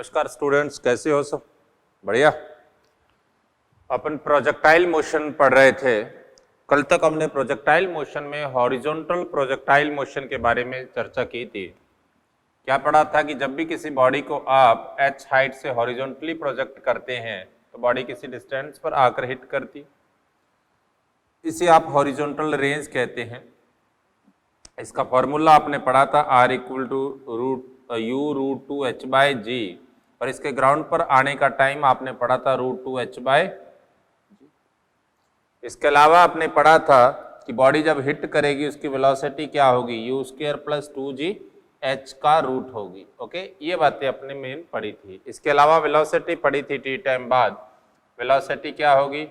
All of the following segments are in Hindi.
नमस्कार स्टूडेंट्स, कैसे हो सब? बढ़िया। अपन प्रोजेक्टाइल मोशन पढ़ रहे थे। कल तक हमने प्रोजेक्टाइल मोशन में हॉरिजॉन्टल प्रोजेक्टाइल मोशन के बारे में चर्चा की थी। क्या पढ़ा था कि जब भी किसी बॉडी को आप h हाइट से हॉरिजॉन्टली प्रोजेक्ट करते हैं तो बॉडी किसी डिस्टेंस पर आकर हिट करती, इसे आप हॉरिजॉन्टल रेंज कहते हैं। इसका फॉर्मूला आपने पढ़ा था R इक्वल टू u√2h/g, और इसके ग्राउंड पर आने का टाइम आपने पढ़ा था √2h/g। इसके अलावा आपने पढ़ा था कि बॉडी जब हिट करेगी उसकी वेलोसिटी क्या होगी, u² + 2g h का रूट होगी। ओके, ये बातें अपने मेन पढ़ी थी। इसके अलावा वेलोसिटी पढ़ी थी t टाइम बाद। वेलोसिटी क्या होगी,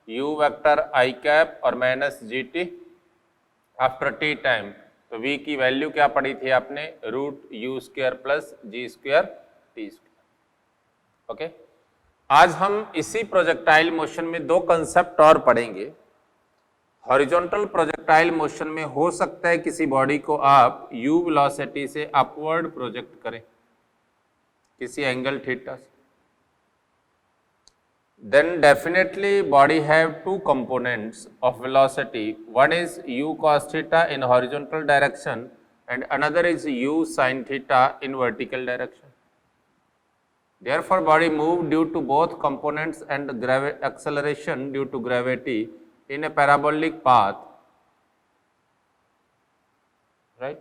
u वेक्टर i कैप और -gt आफ्टर t टाइम। तो v की वैल्यू क्या पढ़ी थी आपने, √u² + g² t²। ओके, आज हम इसी प्रोजेक्टाइल मोशन में दो कंसेप्ट और पढ़ेंगे। हॉरिजॉन्टल प्रोजेक्टाइल मोशन में हो सकता है किसी बॉडी को आप u वेलोसिटी से अपवर्ड प्रोजेक्ट करें किसी एंगल थीटा से। Then definitely body have two components of velocity. One is u cos theta in horizontal direction and another is u sin theta in vertical direction. Therefore, body move due to both components and acceleration due to gravity in a parabolic path. Right?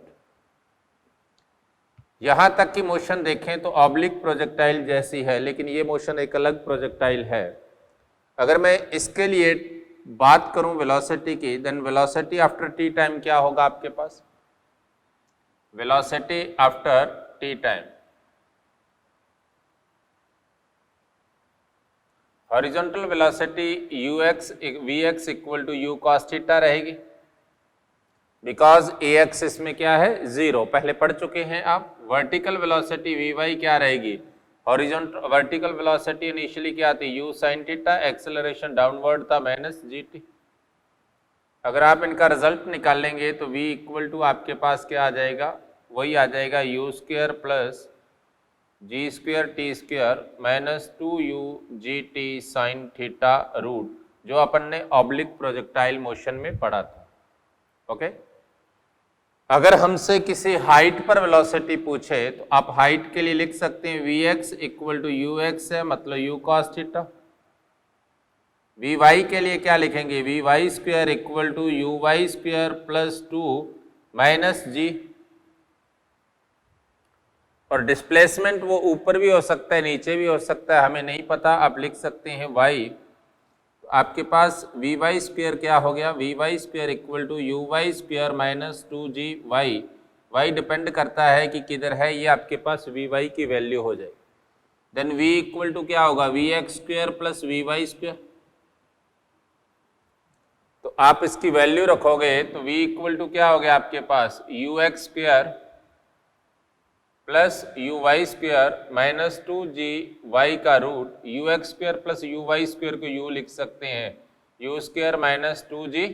यहाँ तक की मोशन देखें तो ऑब्लिक प्रोजेक्टाइल जैसी है, लेकिन ये मोशन एक अलग प्रोजेक्टाइल है। अगर मैं इसके लिए बात करूं वेलोसिटी की, then velocity after t time क्या होगा आपके पास, velocity after t time horizontal velocity vx equal to u cos theta रहेगी, बिकॉज ए एक्सिस में क्या है, 0, पहले पढ़ चुके हैं आप। वर्टिकल वेलोसिटी vy क्या रहेगी, हॉरिजॉन्टल वर्टिकल वेलोसिटी इनिशियली क्या थी, u sin theta, acceleration downward था -gt। अगर आप इनका रिजल्ट निकालेंगे तो v इक्वल टू आपके पास क्या आ जाएगा, वही आ जाएगा u² + g² t² -2u gt sin theta root, जो अपन ने ऑब्लिक प्रोजेक्टाइल मोशन में पढ़ा था। ओके, अगर हमसे किसी हाइट पर वेलोसिटी पूछे तो आप हाइट के लिए लिख सकते हैं vx इक्वल टू ux है, मतलब u cos थीटा। vy के लिए क्या लिखेंगे, vy² equal to uy² + 2 -g, और डिस्प्लेसमेंट वो ऊपर भी हो सकता है नीचे भी हो सकता है, हमें नहीं पता, आप लिख सकते हैं y। आपके पास vy² क्या हो गया, vy² equal to uy² - 2gy। y depend करता है कि किधर है, ये आपके पास vy की वैल्यू हो जाए। देन v इक्वल टू क्या होगा, vx² + vy²। तो आप इसकी वैल्यू रखोगे तो v इक्वल टू क्या हो गया आपके पास, ux² + uy² - 2gy का रूट, ux² + uy² को u लिख सकते हैं, u² - 2gy।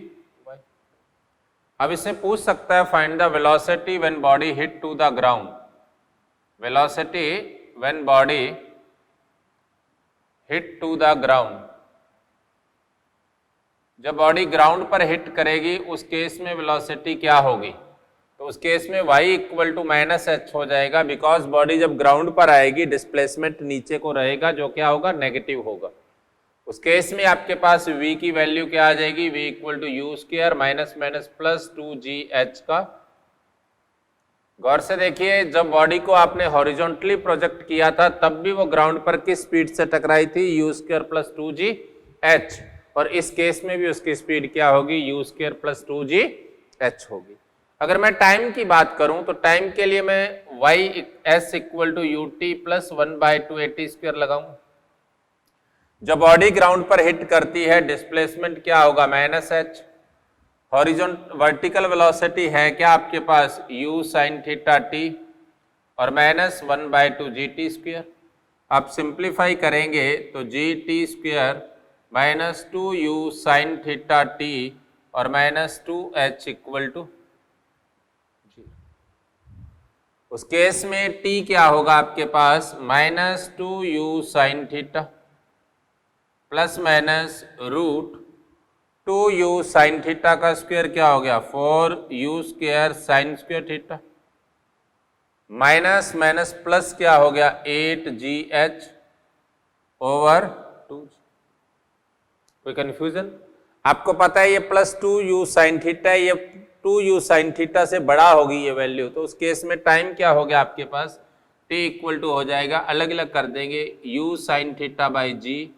अब इससे पूछ सकता है find the velocity when body hit to the ground. Velocity when body hit to the ground, जब बॉडी ग्राउंड पर हिट करेगी उस केस में वेलोसिटी क्या होगी, तो उस केस में y इक्वल टू -h हो जाएगा, बिकॉज बॉडी जब ग्राउंड पर आएगी डिस्प्लेसमेंट नीचे को रहेगा, जो क्या होगा, नेगेटिव होगा। उस केस में आपके पास v की वैल्यू क्या आ जाएगी, v equal to u² - +2gh का। गौर से देखिए, जब बॉडी को आपने हॉरिजॉन्टली प्रोजेक्ट किया था तब भी वो ग्राउंड पर किस स्पीड से टकराई थी, u² + 2gh, और इस केस में भी उसकी स्पीड क्या होगी, u² + 2gh होगी। अगर मैं टाइम की बात करूं तो टाइम के लिए मैं s equal to ut + 1/2at² लगाऊं। जब बॉडी ग्राउंड पर हिट करती है डिस्प्लेसमेंट क्या होगा, -h। हॉरिजॉन्टल वर्टिकल वेलोसिटी है क्या आपके पास, u sin थीटा t और -1/2 gt²। आप सिंप्लीफाई करेंगे तो gt² - 2u sin theta t और -2h इक्वल टू, उस केस में t क्या होगा आपके पास -2u sine theta plus minus √2u sine theta का स्क्वायर क्या हो गया 4u square sine square theta minus minus plus क्या हो गया 8gh ओवर 2। कोई कंफ्यूजन? आपको पता है ये +2u साइन थीटा है, ये 2u साइन थीटा से बड़ा होगी ये वैल्यू, तो उस केस में टाइम क्या हो गया आपके पास t इक्वल टू हो जाएगा, अलग अलग कर देंगे u sine theta by G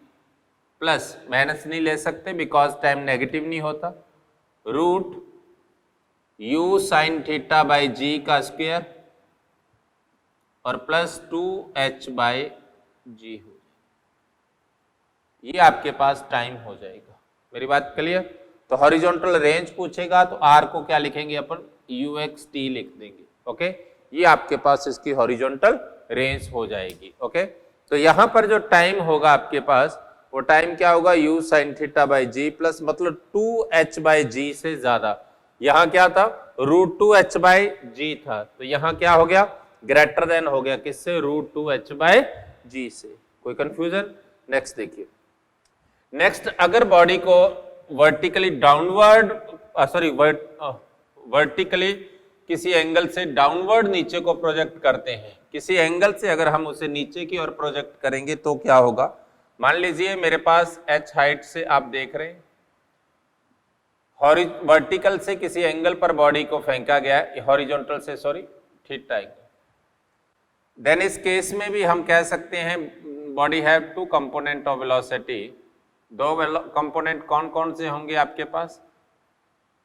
plus minus नहीं ले सकते बिकॉज टाइम नेगेटिव नहीं होता, √u sine theta by G का स्क्वायर और +2h बाई जी हो जाएगा। ये आपके पास टाइम हो जाएगा। मेरी बात क्लियर? तो हॉरिजॉन्टल रेंज पूछेगा तो r को क्या लिखेंगे अपन uxt लिख देंगे। ओके, ये आपके पास इसकी हॉरिजॉन्टल रेंज हो जाएगी। ओके, तो यहां पर जो टाइम होगा आपके पास वो टाइम क्या होगा u sine theta by G plus मतलब 2h बाई जी से ज्यादा, यहां क्या था √2h बाई जी था, तो यहां क्या हो गया ग्रेटर देन हो गया किससे √2h बाई जी से। कोई कंफ्यूजन? नेक्स्ट देखिए, नेक्स्ट अगर बॉडी को वर्टिकली डाउनवर्ड वर्टिकली किसी एंगल से डाउनवर्ड नीचे को प्रोजेक्ट करते हैं, किसी एंगल से अगर हम उसे नीचे की ओर प्रोजेक्ट करेंगे तो क्या होगा। मान लीजिए मेरे पास h हाइट से आप देख रहे हैं, वर्टिकल से किसी एंगल पर बॉडी को फेंका गया है, हॉरिजॉन्टल से थीटा एंगल, देन इस केस में भी हम कह सकते हैं body have two component of velocity. दो कंपोनेंट कौन कौन से होंगे आपके पास,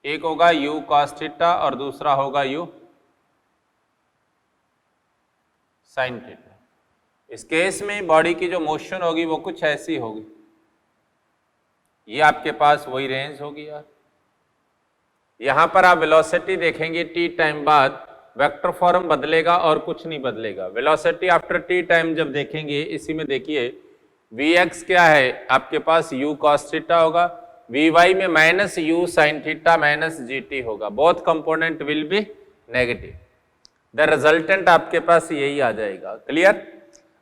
एक होगा u cos थीटा और दूसरा होगा u sin थीटा। इस केस में बॉडी की जो मोशन होगी वो कुछ ऐसी होगी, ये आपके पास वही रेंज होगी यार। यहां पर आप वेलोसिटी देखेंगे t टाइम बाद वेक्टर फॉर्म बदलेगा और कुछ नहीं बदलेगा। वेलोसिटी आफ्टर t टाइम जब देखेंगे, इसी में देखिए vx क्या है आपके पास u cos थीटा होगा, vy में -u sin theta minus gt होगा, both component will B negative, the resultant आपके पास यही आ जाएगा। क्लियर?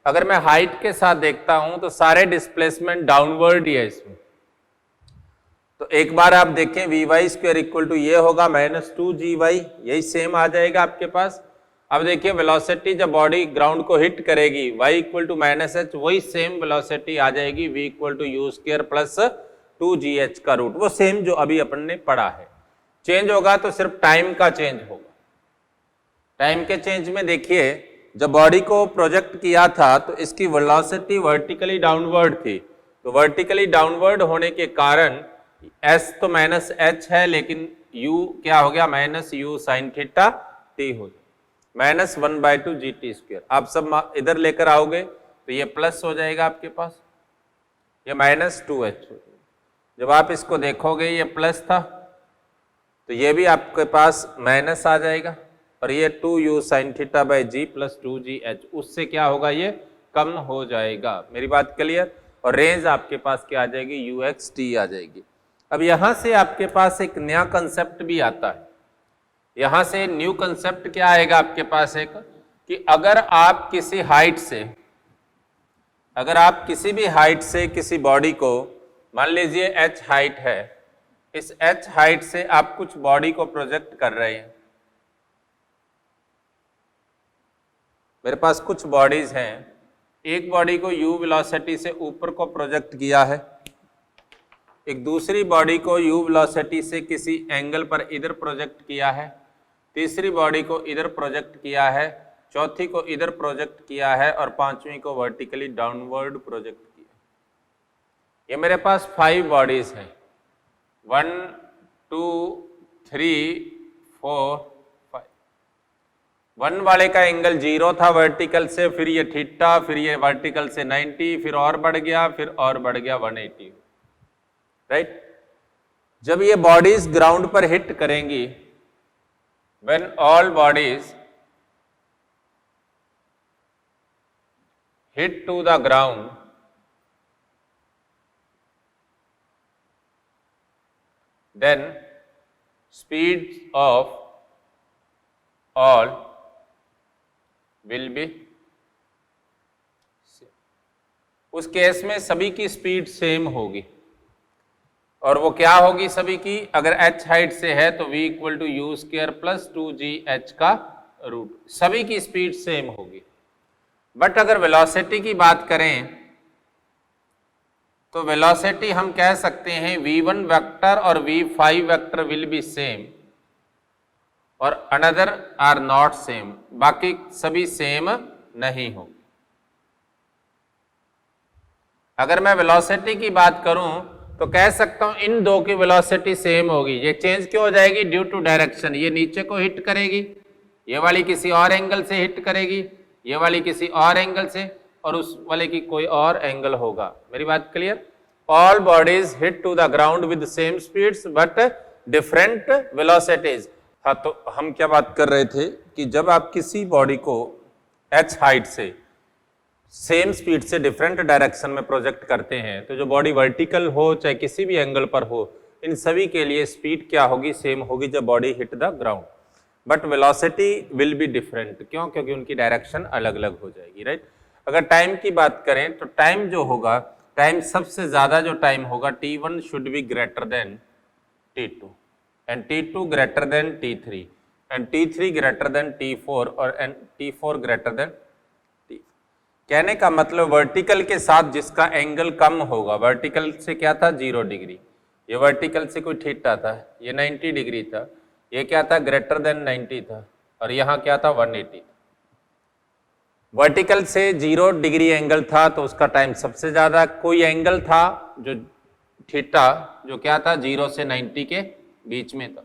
अगर मैं हाइट के साथ देखता हूं तो सारे डिस्प्लेसमेंट डाउनवर्ड ही है इसमें, तो एक बार आप देखें vy स्क्वायर इक्वल टू ये होगा -2gy, यही सेम आ जाएगा आपके पास। अब देखिए वेलोसिटी जब बॉडी ग्राउंड को हिट करेगी y इक्वल टू -h, वही सेम वेलोसिटी आ जाएगी v equal to u square plus 2gh का रूट, वो सेम जो अभी अपन ने पढ़ा है। चेंज होगा तो सिर्फ टाइम का चेंज होगा। टाइम के चेंज में देखिए जब बॉडी को प्रोजेक्ट किया था तो इसकी वेलोसिटी वर्टिकली डाउनवर्ड थी, तो वर्टिकली डाउनवर्ड होने के कारण s तो -h है लेकिन u क्या हो गया -u sin थीटा t हो गया, -1/2 gt स्क्वायर। आप सब इधर लेकर आओगे तो ये प्लस हो जाएगा आपके पास, ये -2h। जब आप इसको देखोगे ये प्लस था तो ये भी आपके पास माइनस आ जाएगा, और ये 2u sin theta by G plus 2gh, उससे क्या होगा ये कम हो जाएगा। मेरी बात क्लियर? और रेंज आपके पास क्या आ जाएगी uxt आ जाएगी। अब यहां से आपके पास एक नया कंसेप्ट भी आता है, यहां से न्यू कंसेप्ट क्या आएगा आपके पास एक, कि अगर आप किसी हाइट से, अगर आप किसी भी हाइट से किसी बॉडी को, मान लीजिए h हाइट है, इस h हाइट से आप कुछ बॉडी को प्रोजेक्ट कर रहे हैं, मेरे पास कुछ बॉडीज हैं, एक बॉडी को u वेलोसिटी से ऊपर को प्रोजेक्ट किया है, एक दूसरी बॉडी को u वेलोसिटी से किसी एंगल पर इधर प्रोजेक्ट किया है, तीसरी बॉडी को इधर प्रोजेक्ट किया है, चौथी को इधर प्रोजेक्ट किया है और पांचवी को वर्टिकली डाउनवर्ड प्रोजेक्ट किया। ये मेरे पास 5 बॉडीज हैं, 1 2 3 4 5। 1 वाले का एंगल 0 था वर्टिकल से, फिर ये थीटा, फिर ये वर्टिकल से 90, फिर और बढ़ गया, फिर और बढ़ गया 180। राइट? जब ये बॉडीज ग्राउंड पर हिट करेंगी, when all bodies hit to the ground, then speeds of all will be, उस केस में सभी की स्पीड सेम होगी, और वो क्या होगी सभी की, अगर h हाइट से है तो v equal to u square plus 2gh का रूट, सभी की स्पीड सेम होगी। बट अगर वेलोसिटी की बात करें तो वेलोसिटी हम कह सकते हैं v1 वेक्टर और v5 vector will be same और अनदर आर नॉट सेम, बाकी सभी सेम नहीं होंगे। अगर मैं वेलोसिटी की बात करूं तो कह सकता हूं इन दो की वेलोसिटी सेम होगी। ये चेंज क्यों हो जाएगी, ड्यू टू डायरेक्शन, ये नीचे को हिट करेगी, ये वाली किसी और एंगल से हिट करेगी, ये वाली किसी और एंगल से, और उस वाले की कोई और एंगल होगा। मेरी बात clear? All bodies hit to the ground with same speeds but different velocities. हाँ, तो हम क्या बात कर रहे थे कि जब आप किसी बॉडी को h हाइट से सेम स्पीड से डिफरेंट डायरेक्शन में प्रोजेक्ट करते हैं, तो जो बॉडी वर्टिकल हो चाहे किसी भी एंगल पर हो, इन सभी के लिए स्पीड क्या होगी, सेम होगी जब body hit the ground, but velocity will be different. क्यों? क्योंकि उनकी डायरेक्शन अलग अलग हो जाएगी, राइट। अगर टाइम की बात करें तो टाइम जो होगा, टाइम सबसे ज्यादा जो टाइम होगा t1 should be greater than t2 and t2 greater than t3 and t3 greater than t4 और t4 ग्रेटर देन। कहने का मतलब वर्टिकल के साथ जिसका एंगल कम होगा, वर्टिकल से क्या था 0 डिग्री, ये वर्टिकल से कोई थीटा था, ये 90 डिग्री था, ये क्या था ग्रेटर देन 90 था, और यहाँ क्या था 180 था। वर्टिकल से 0 डिग्री एंगल था तो उसका टाइम सबसे ज्यादा, कोई एंगल था जो थीटा जो क्या था 0 से 90 के बीच में था,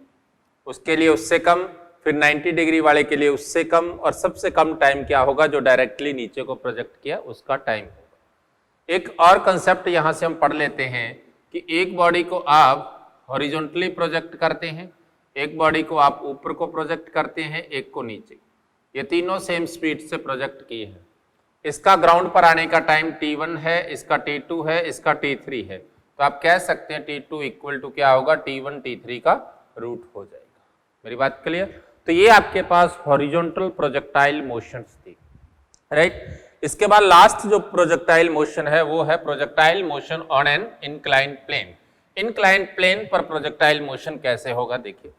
उसके लिए उससे कम, फिर 90 डिग्री वाले के लिए उससे कम, और सबसे कम टाइम क्या होगा जो डायरेक्टली नीचे को प्रोजेक्ट किया उसका टाइम होगा। एक और कंसेप्ट यहां से हम पढ़ लेते हैं कि एक बॉडी को आप हॉरिजॉन्टली प्रोजेक्ट करते हैं, एक बॉडी को आप ऊपर को प्रोजेक्ट करते हैं, एक को नीचे, ये तीनों सेम स्पीड से प्रोजेक्ट किए हैं। इसका ग्राउंड पर आने का टाइम t1 है, इसका t2 है, इसका t3 है, तो आप कह सकते हैं t2 इक्वल टू क्या होगा, t1 t3 का रूट हो जाएगा। मेरी बात क्लियर? तो ये आपके पास हॉरिजॉन्टल प्रोजेक्टाइल मोशंस थी, राइट। इसके बाद लास्ट जो प्रोजेक्टाइल मोशन है वो है projectile motion on an inclined plane. Inclined plane पर प्रोजेक्टाइल मोशन कैसे होगा देखिए।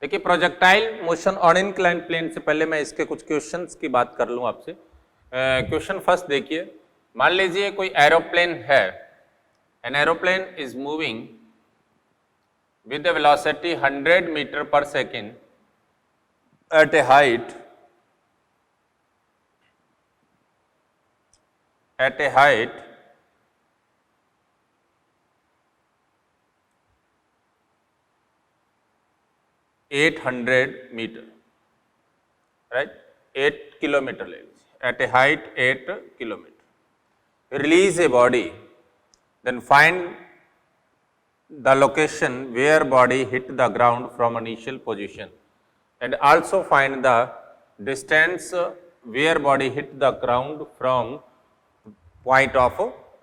देखिए, projectile motion on inclined plane से पहले मैं इसके कुछ क्वेश्चंस की बात कर लूं आपसे। क्वेश्चन फर्स्ट देखिए, मान लीजिए कोई एरोप्लेन है, an aeroplane is moving with the velocity 100 metre per second at a height 800 metre, right, 8 kilometre ले लीजिए, at a height 8 kilometre, release a body, then find the location where body hit the ground from initial position and also find the distance where body hit the ground from point of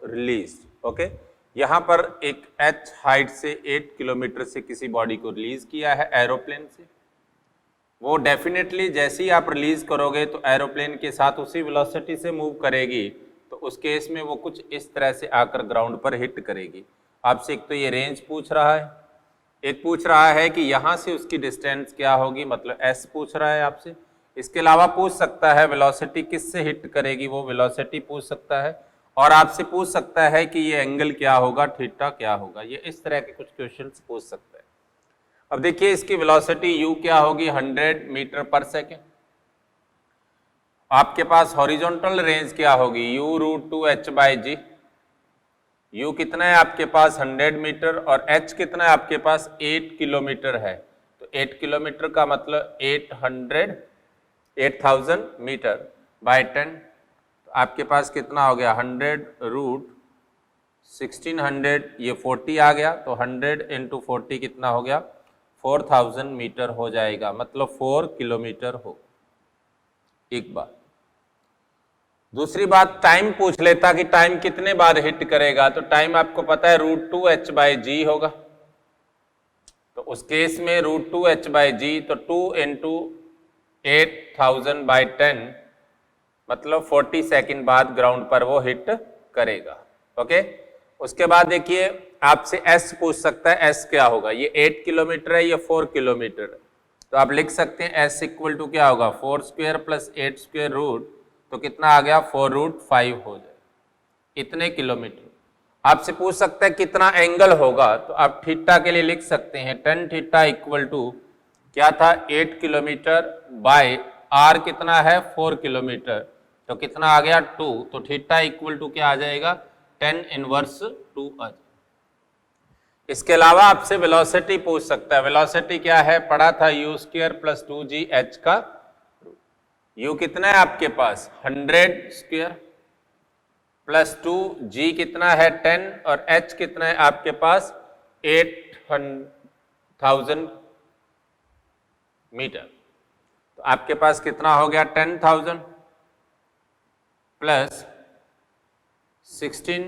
release. Okay, यहाँ पर एक h हाइट से 8 किलोमीटर से किसी बॉडी को रिलीज किया है एरोप्लेन से, वो डेफिनेटली जैसे ही आप रिलीज करोगे तो एरोप्लेन के साथ उसी वेलोसिटी से मूव करेगी, तो उस केस में वो कुछ इस तरह से आकर ग्राउंड पर हिट करेगी। आपसे एक तो ये रेंज पूछ रहा है, एक पूछ रहा है कि यहाँ से उसकी डिस्टेंस क्या होगी, मतलब s पूछ रहा है आपसे। इसके अलावा पूछ सकता है वेलोसिटी किससे हिट करेगी, वो वेलोसिटी पूछ सकता है, और आपसे पूछ सकता है कि ये एंगल क्या होगा, थीटा क्या होगा, ये इस तरह के कुछ क्वेश्चंस पूछ सकता है। अब देखिए, इसकी वेलोसिटी u क्या होगी, 100 मीटर पर सेकेंड। आपके पास हॉरिजॉन्टल रेंज क्या होगी, u रूट 2h/g। u कितना है आपके पास 100 मीटर, और h कितना है आपके पास 8 किलोमीटर है, तो 8 किलोमीटर का मतलब 8000 मीटर बाय 10, तो आपके पास कितना हो गया 100 रूट 1600, ये 40 आ गया, तो 100 इंटू 40 कितना हो गया 4000 मीटर हो जाएगा, मतलब 4 किलोमीटर हो। एक बात। दूसरी बात, टाइम पूछ लेता कि टाइम कितने बार हिट करेगा, तो टाइम आपको पता है √2h/g होगा। तो उस केस में √2h/g, तो 2 इंटू 8000/10 मतलब 40 सेकंड बाद ग्राउंड पर वो हिट करेगा। ओके, उसके बाद देखिए आपसे s पूछ सकता है, s क्या होगा, ये 8 किलोमीटर है, ये 4 किलोमीटर है, तो आप लिख सकते हैं s इक्वल टू क्या होगा, 4 स्क्वायर प्लस 8 स्क्वायर रूट, तो कितना आ गया 4√5 हो जाए, इतने किलोमीटर। आपसे पूछ सकता है कितना एंगल होगा, तो आप थीटा के लिए लिख सकते हैं tan थीटा इक्वल टू क्या था 8 किलोमीटर बाय r कितना है 4 किलोमीटर, तो कितना आ गया 2, तो थीटा इक्वल टू क्या आ जाएगा tan इनवर्स 2 आ जाएगा। इसके अलावा आपसे वेलोसिटी पूछ सकता है, वेलोसिटी क्या है, पढ़ा था u² प्लस 2gh का, u कितना है आपके पास 100 स्क्वायर प्लस 2g कितना है 10 और h कितना है आपके पास 8000 मीटर, तो आपके पास कितना हो गया 10,000 प्लस 16।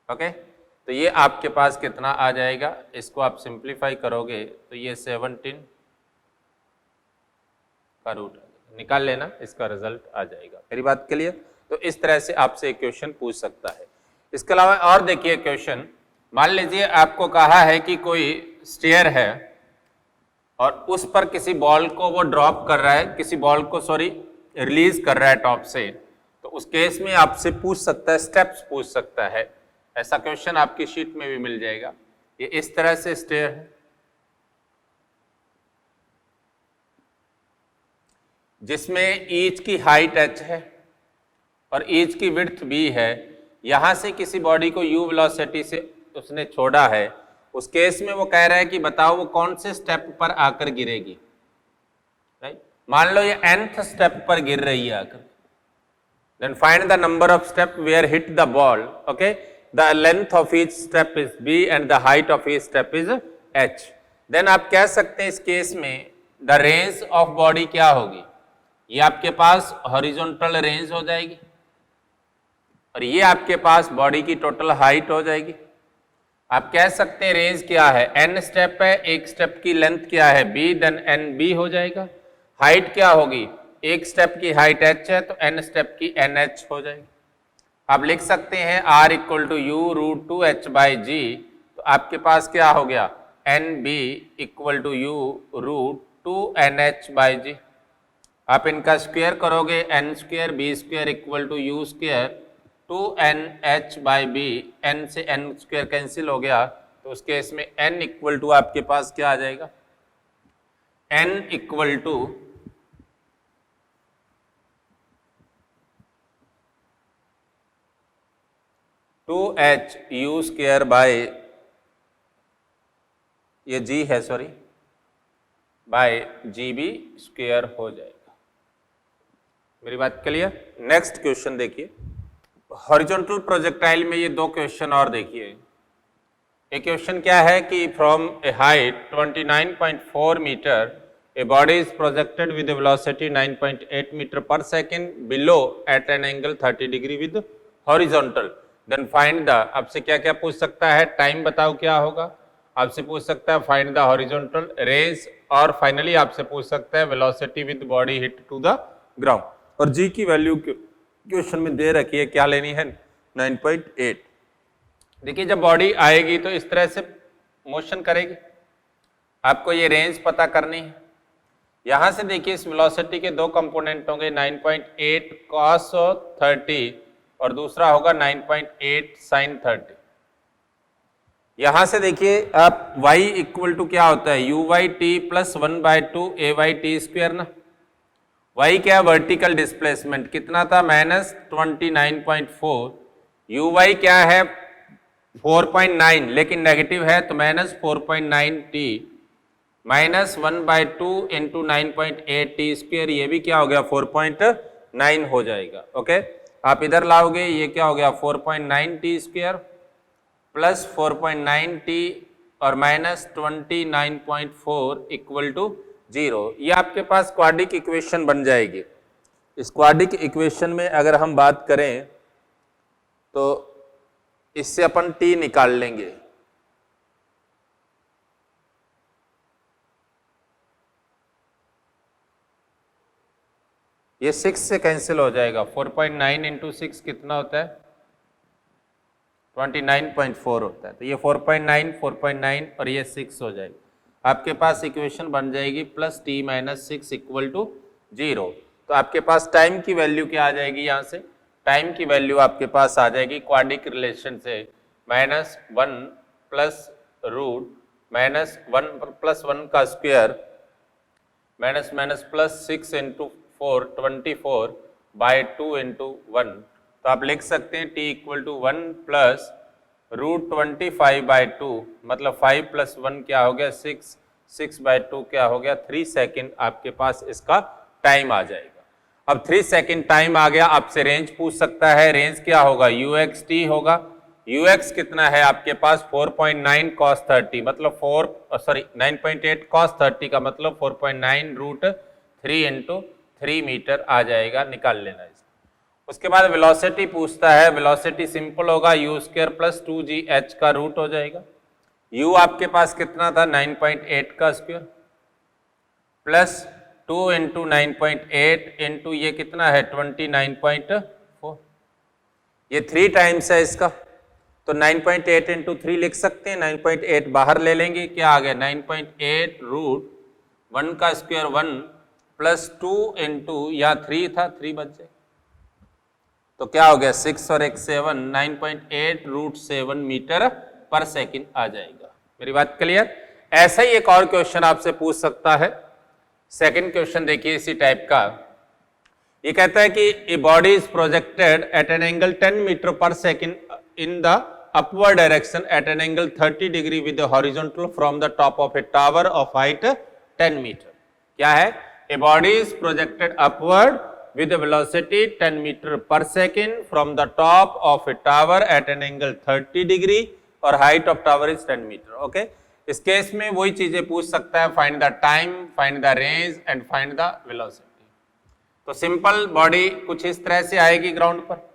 ओके, तो ये आपके पास कितना आ जाएगा, इसको आप सिंप्लीफाई करोगे तो ये 17 का रूट निकाल लेना, इसका रिजल्ट आ जाएगा। मेरी बात क्लियर? तो इस तरह से आपसे एक क्वेश्चन पूछ सकता है। इसके अलावा और देखिए क्वेश्चन, मान लीजिए आपको कहा है कि कोई स्टेयर है और उस पर किसी बॉल को वो ड्रॉप कर रहा है, किसी बॉल को रिलीज कर रहा है टॉप से, तो उस केस में आपसे पूछ सकता है, स्टेप्स पूछ सकता है। ऐसा क्वेश्चन आपकी शीट में भी मिल जाएगा। ये इस तरह से स्टेयर है जिसमें ईच की हाइट h है और ईच की विड्थ b है। यहां से किसी बॉडी को u वेलोसिटी से उसने छोड़ा है, उस केस में वो कह रहा है कि बताओ वो कौन से स्टेप पर आकर गिरेगी। राइट, मान लो ये nth स्टेप पर गिर रही है आकर, then find the number of step where hit the ball. Okay, the length of each step is b and the height of each step is h. Then आप कह सकते हैं इस केस में the range of body क्या होगी, ये आपके पास हॉरिजॉन्टल रेंज हो जाएगी और ये आपके पास बॉडी की टोटल हाइट हो जाएगी। आप कह सकते हैं रेंज क्या है, n स्टेप है, एक स्टेप की लेंथ क्या है b, देन nb हो जाएगा। हाइट क्या होगी, एक स्टेप की हाइट h है तो n स्टेप की nh हो जाएगी। आप लिख सकते हैं r equal to u √2h/g, तो आपके पास क्या हो गया nb equal to u √2nh/g। आप इनका स्क्वायर करोगे, n square b square equal to u square 2nh/b, n से n स्क्वायर कैंसिल हो गया, तो उस केस में n इक्वल टू आपके पास क्या आ जाएगा, n equal to 2h u square by, ये g है सॉरी, बाय gb स्क्वायर हो जाएगा। मेरी बात क्लियर? नेक्स्ट क्वेश्चन देखिए, हॉरिजॉन्टल प्रोजेक्टाइल में ये दो क्वेश्चन और देखिए। एक क्वेश्चन क्या है कि from a height 29.4 metre a body is projected with velocity 9.8 metre per second below at an angle 30 degree with horizontal, then find the, आपसे क्या क्या पूछ सकता है, टाइम बताओ क्या होगा, आपसे पूछ सकता है फाइंड द हॉरिजॉन्टल रेंज, और फाइनली आपसे पूछ सकता है velocity with body hit to the ground. और जी की वैल्यू क्वेश्चन में दे रखी है, क्या लेनी है 9.8। देखिए जब बॉडी आएगी तो इस तरह से मोशन करेगी, आपको ये रेंज पता करनी है। यहां से देखिए इस वेलोसिटी के दो कंपोनेंट होंगे, 9.8 cos 30 और दूसरा होगा 9.8 sin 30। यहां से देखिए आप y इक्वल टू क्या होता है, u/t प्लस 1/2 a/t स्क्वायर ना। y क्या, वर्टिकल डिस्प्लेसमेंट कितना था -29.4, uy क्या है 4.9 लेकिन नेगेटिव है तो -4.9t minus 1/2 into 9.8t square, ये भी क्या हो गया 4.9 हो जाएगा। ओके, आप इधर लाओगे, ये क्या हो गया 4.9t स्क्वायर प्लस 4.9t और -29.4 इक्वल टू 0। ये आपके पास क्वाड्रिक इक्वेशन बन जाएगी। इस क्वाड्रिक इक्वेशन में अगर हम बात करें तो इससे अपन t निकाल लेंगे। ये 6 से कैंसिल हो जाएगा। 4.9 इंटू 6 कितना होता है? 29.4 होता है। तो ये 4.9, 4.9 और ये 6 हो जाएगा। आपके पास इक्वेशन बन जाएगी plus t minus 6 equal to 0। तो आपके पास टाइम की वैल्यू क्या आ जाएगी? यहाँ से टाइम की वैल्यू आपके पास आ जाएगी क्वाड्रिक रिलेशन से -1 प्लस रूट -1 प्लस 1 का square minus plus 6 into 4 24 by 2 into 1। तो आप लिख सकते हैं t equal to 1 plus root 25 by 2, मतलब 5 प्लस 1 क्या हो गया? 6, 6 बाई 2 क्या हो गया? 3 सेकेंड आपके पास इसका टाइम आ जाएगा। अब 3 सेकेंड टाइम आ गया, आपसे रेंज पूछ सकता है। रेंज क्या होगा? uxt होगा। ux कितना है आपके पास? 4.9 cos 30, मतलब 9.8 cos 30 का मतलब 4.9 रूट 3 इंटू 3 मीटर आ जाएगा। निकाल लेना इसको। उसके बाद वेलोसिटी पूछता है। वेलोसिटी सिंपल होगा, u स्क्वायर प्लस 2gh का रूट हो जाएगा। u आपके पास कितना था? 9.8 का स्क्वायर प्लस 2 इंटू 9.8 इंटू ये कितना है? 29.4। ये 3 टाइम्स है इसका, तो 9.8 इंटू 3 लिख सकते हैं। 9.8 बाहर ले लेंगे, क्या आ गया? 9.8 रूट 1 का स्क्वायर 1 प्लस 2 इंटू या 3 था, 3 बच जाए तो क्या हो गया? 6 और 1 7, 9.8 रूट 7 मीटर पर सेकंड आ जाएगा। मेरी बात क्लियर? ऐसा ही एक और क्वेश्चन आपसे पूछ सकता है। सेकंड क्वेश्चन देखिए इसी टाइप का। ये कहता है कि a body is projected at an angle 10 metre per second in the upward direction at an angle 30 degree with the horizontal from the top of a tower of height 10 meter. क्या है? A body is projected upward with a velocity 10 meter per second from the top of a tower at an angle 30 degree और height of tower is 10 meter. Okay? इस केस में वही चीजें पूछ सकता है, find the time, find the range and find the velocity. तो सिंपल बॉडी कुछ इस तरह से आएगी ग्राउंड पर।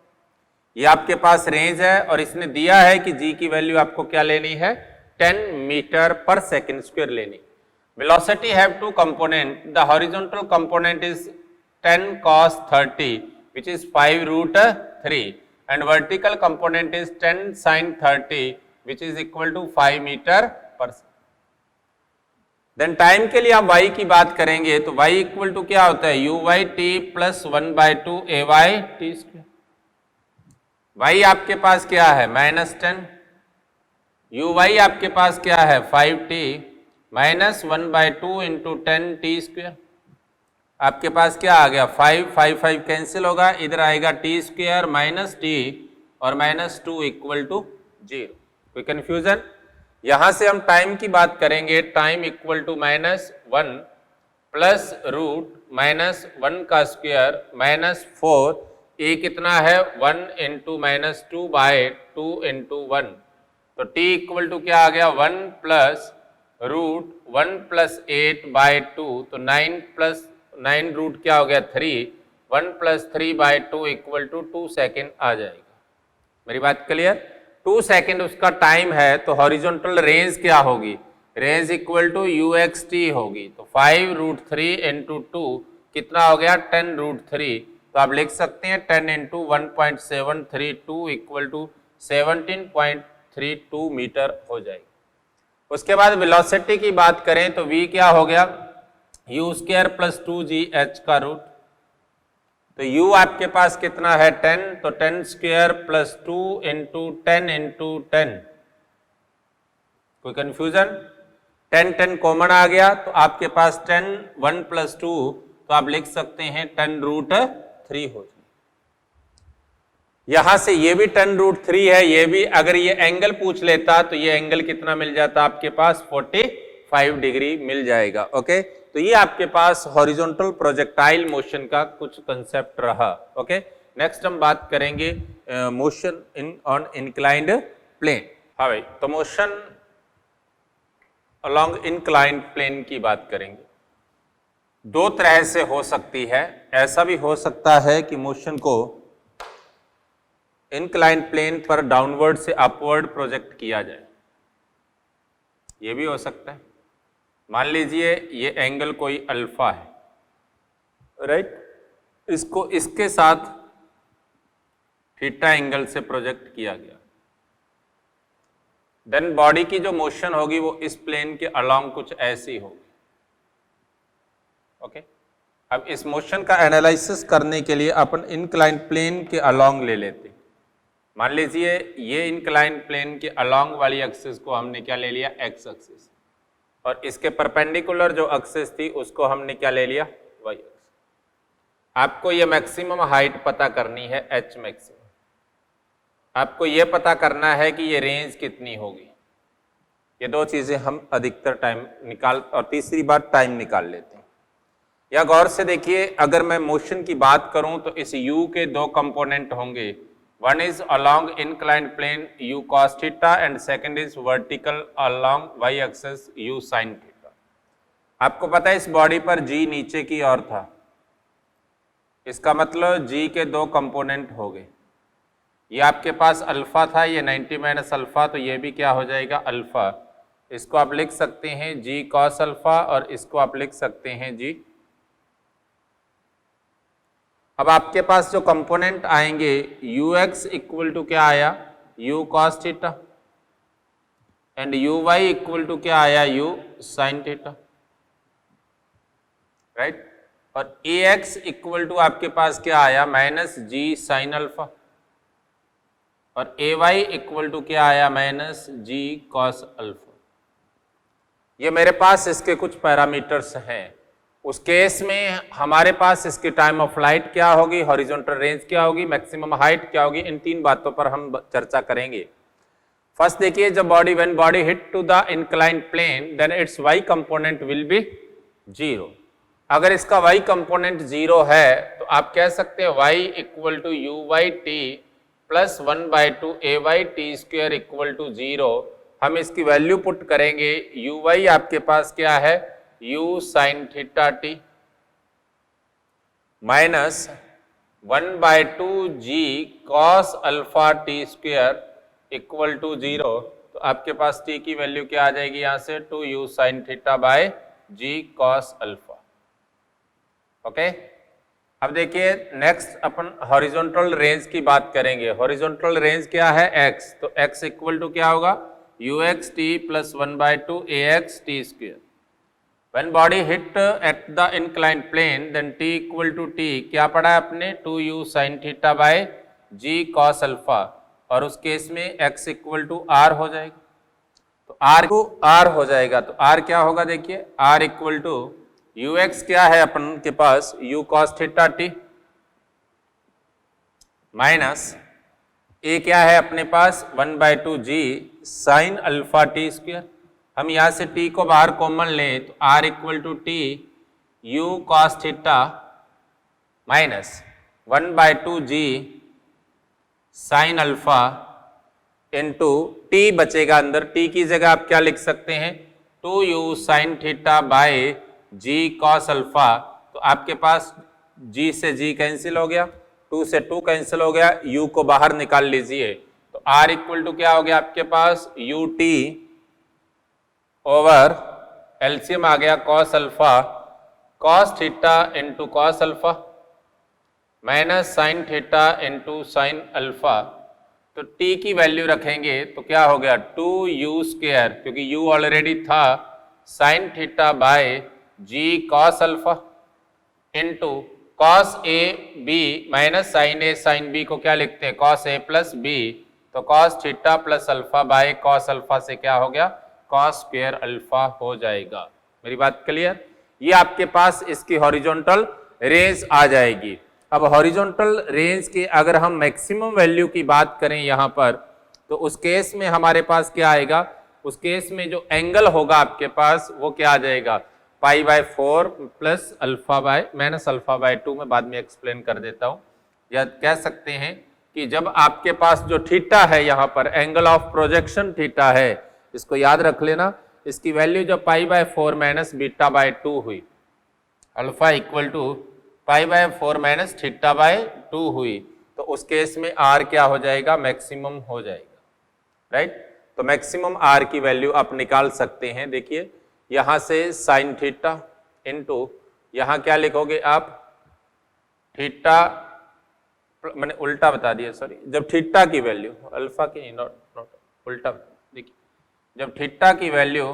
ये आपके पास रेंज है और इसने दिया है कि g की वैल्यू आपको क्या लेनी है? 10 मीटर पर सेकेंड स्क्वायर लेनी। Velocity have two component, the horizontal component is 10 cos 30 which is 5 root 3 and vertical component is 10 sin 30 which is equal to 5 metre per second. Then time के लिए आप y की बात करेंगे तो y इक्वल टू क्या होता है? uy t plus 1/2 ay t square. y आपके पास क्या है? -10। uy आपके पास क्या है? 5t minus 1/2 into 10 T square. आपके पास क्या आ गया? 5 कैंसिल होगा, इधर आएगा t स्क्वायर माइनस t और -2 इक्वल टू 0। कोई कंफ्यूजन? यहां से हम टाइम की बात करेंगे। Time equal to -1 plus root -1 का स्क्वायर -4, ये कितना है? 1 इंटू -2 बाय 2 इंटू 1। तो t इक्वल टू क्या आ गया? 1 प्लस रूट 1 प्लस 8 बाय 2, तो 9 प्लस 9 रूट क्या हो गया? 3, 1 plus 3 by 2 equal to 2 second आ जाएगा। मेरी बात क्लियर? 2 सेकेंड उसका टाइम है, तो हॉरिजॉन्टल रेंज क्या होगी? रेंज इक्वल टू uxt होगी। तो 5 रूट 3 इंटू 2 कितना हो गया? 10 रूट 3। तो आप लिख सकते हैं 10 इंटू 1.732 इक्वल टू 17.32 मीटर हो जाएगी। उसके बाद वेलोसिटी की बात करें तो v क्या हो गया? u स्क्वायर प्लस 2gh का रूट। तो u आपके पास कितना है? 10, तो 10 स्क्वायर प्लस 2 इंटू 10 इंटू 10। कोई कंफ्यूजन? 10 कॉमन आ गया, तो आपके पास 10 1 प्लस 2, तो आप लिख सकते हैं 10 रूट 3 हो जाए। यहां से ये भी 10 रूट 3 है, ये भी। अगर ये एंगल पूछ लेता तो ये एंगल कितना मिल जाता आपके पास? 45 डिग्री मिल जाएगा। ओके, तो ये आपके पास हॉरिजॉन्टल प्रोजेक्टाइल मोशन का कुछ कंसेप्ट रहा। ओके, नेक्स्ट हम बात करेंगे motion in on inclined plane. हाँ भाई, तो मोशन अलोंग इंक्लाइंड प्लेन की बात करेंगे। दो तरह से हो सकती है, ऐसा भी हो सकता है कि मोशन को इंक्लाइंड प्लेन पर डाउनवर्ड से अपवर्ड प्रोजेक्ट किया जाए, ये भी हो सकता है। मान लीजिए ये एंगल कोई अल्फा है, राइट, इसको इसके साथ थीटा एंगल से प्रोजेक्ट किया गया, देन बॉडी की जो मोशन होगी वो इस प्लेन के अलोंग कुछ ऐसी होगी। ओके, अब इस मोशन का एनालिसिस करने के लिए अपन इंक्लाइंड प्लेन के अलोंग ले लेते हैं। मान लीजिए ये इंक्लाइंड प्लेन के अलोंग वाली एक्सिस को हमने क्या ले लिया, एक्स एक्सिस, और इसके परपेंडिकुलर जो एक्सिस थी उसको हमने क्या ले लिया, वाई एक्सिस। आपको ये मैक्सिमम हाइट पता करनी है, एच मैक्सिमम। आपको ये पता करना है कि ये रेंज कितनी होगी। ये दो चीजें हम अधिकतर टाइम निकाल, और तीसरी बात टाइम निकाल लेते हैं। या गौर से देखिए, अगर मैं मोशन की बात करूं तो इस u के दो कंपोनेंट होंगे, one is along inclined plane u cos theta and second is vertical along y axis u sin theta. आपको पता है इस बॉडी पर g नीचे की ओर था, इसका मतलब g के दो कंपोनेंट हो गए। ये आपके पास अल्फा था, ये 90 माइनस अल्फा, तो ये भी क्या हो जाएगा, अल्फा। इसको आप लिख सकते हैं g cos अल्फा, और इसको आप लिख सकते हैं g। अब आपके पास जो कंपोनेंट आएंगे ux इक्वल टू क्या आया, u cos theta, and uy equal to क्या आया, u sin थीटा, राइट। और ax इक्वल टू आपके पास क्या आया, माइनस g sin अल्फा, और ay इक्वल टू क्या आया, माइनस g cos अल्फा। ये मेरे पास इसके कुछ पैरामीटर्स हैं। उस केस में हमारे पास इसकी टाइम ऑफ फ्लाइट क्या होगी, हॉरिजॉन्टल रेंज क्या होगी, मैक्सिमम हाइट क्या होगी, इन तीन बातों पर हम चर्चा करेंगे। फर्स्ट देखिए, जब when body hit to the inclined plane then it's y component will be 0। अगर इसका y कंपोनेंट 0 है तो आप कह सकते हैं y equal to u y t plus 1/2 a y t square equal to 0। हम इसकी वैल्यू पुट करेंगे, यू वाई आपके पास क्या है, u sin theta t minus 1/2 g cos alpha t square equal to 0। तो आपके पास t की वैल्यू क्या आ जाएगी, यहां से 2u sin theta by g cos alpha. Okay, अब देखिए नेक्स्ट अपन हॉरिजॉन्टल रेंज की बात करेंगे। हॉरिजॉन्टल रेंज क्या है, x, तो x इक्वल टू क्या होगा, ux t plus 1/2 ax T square. When body hit at the inclined plane, then t equal to t क्या पढ़ा है आपने, 2u sin theta by g cos alpha, और उस केस में x इक्वल टू r हो जाएगा। तो r को r हो जाएगा, तो r क्या होगा, देखिए r इक्वल टू ux क्या है अपन के पास, u cos theta t minus a क्या है अपने पास 1/2 g sin alpha t square. हम यहाँ से t को बाहर कॉमन लें तो r equal to t u cos theta minus 1/2 g sin alpha into t बचेगा अंदर, t की जगह आप क्या लिख सकते हैं, 2u sin theta by g cos alpha. तो आपके पास g से g कैंसिल हो गया, 2 से 2 कैंसिल हो गया, u को बाहर निकाल लीजिए, तो r इक्वल टू क्या हो गया आपके पास, u t ओवर एलसीएम आ गया cos alpha cos theta into cos alpha minus sin theta into sin alpha. तो t की वैल्यू रखेंगे तो क्या हो गया, 2u स्क्वायर, क्योंकि u ऑलरेडी था, sin theta by g cos alpha into cos a b minus sin a sin b को क्या लिखते हैं, cos a प्लस b। तो cos theta plus alpha bye cos alpha से क्या हो गया, cos स्क्वायर अल्फा हो जाएगा। मेरी बात क्लियर, ये आपके पास इसकी हॉरिजॉन्टल रेंज आ जाएगी। अब हॉरिजॉन्टल रेंज की अगर हम मैक्सिमम वैल्यू की बात करें यहाँ पर, तो उस केस में हमारे पास क्या आएगा, उस केस में जो एंगल होगा आपके पास वो क्या आ जाएगा, π/4 plus alpha by minus alpha by 2। मैं बाद में एक्सप्लेन कर देता हूँ। या कह सकते हैं कि जब आपके पास जो थीटा है यहाँ पर एंगल ऑफ प्रोजेक्शन थीटा है, इसको याद रख लेना, इसकी वैल्यू जो π/4 माइनस β/2 हुई, अल्फा इक्वल टू π/4 माइनस θ/2 हुई, तो उस केस में r क्या हो जाएगा, मैक्सिमम हो जाएगा, राइट। तो मैक्सिमम r की वैल्यू आप निकाल सकते हैं। देखिए यहां से साइन थीटा इंटू यहां क्या लिखोगे आप, थीटा, मैंने उल्टा बता दिया, सॉरी, जब थीटा की वैल्यू अल्फा की नॉट उल्टा, देखिए जब थीटा की वैल्यू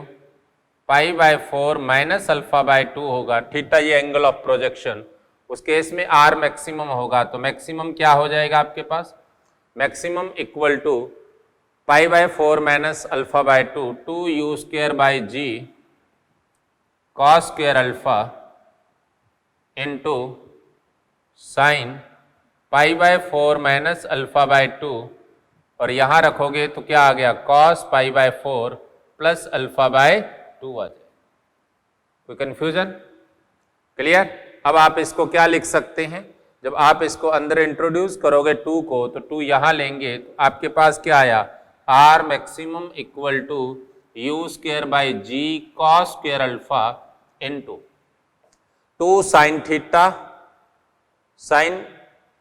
π/4 माइनस α/2 होगा, थीटा ये एंगल ऑफ प्रोजेक्शन, उस केस में r मैक्सिमम होगा। तो मैक्सिमम क्या हो जाएगा आपके पास, maximum equal to π/4 minus α/2 2u² g cos square alpha into sine π/4 minus α/2, और यहां रखोगे तो क्या आ गया, cos π/4 प्लस α/2 आ जाए। कोई कंफ्यूजन, क्लियर। अब आप इसको क्या लिख सकते हैं, जब आप इसको अंदर इंट्रोड्यूस करोगे 2 को, तो 2 यहां लेंगे तो आपके पास क्या आया, r maximum equal to u² g cos square alpha into 2 sine theta sine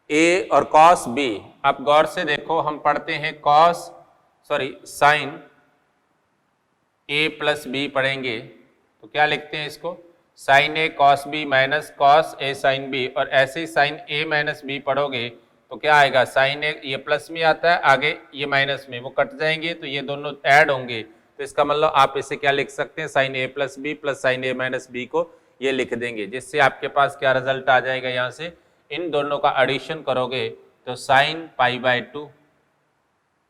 a और cos b। आप गौर से देखो, हम पढ़ते हैं साइन a प्लस b पढ़ेंगे तो क्या लिखते हैं इसको, sine a cos b minus cos a sine b, और ऐसे ही साइन a माइनस b पढ़ोगे तो क्या आएगा, साइन a ये प्लस में आता है, आगे ये माइनस में, वो कट जाएंगे तो ये दोनों ऐड होंगे, तो इसका मतलब आप इसे क्या लिख सकते हैं, sine a plus b plus sine a minus b को ये लिख देंगे, जिससे आपके पास क्या रिजल्ट आ जाएगा, यहाँ से इन दोनों का एडिशन करोगे तो साइन π/2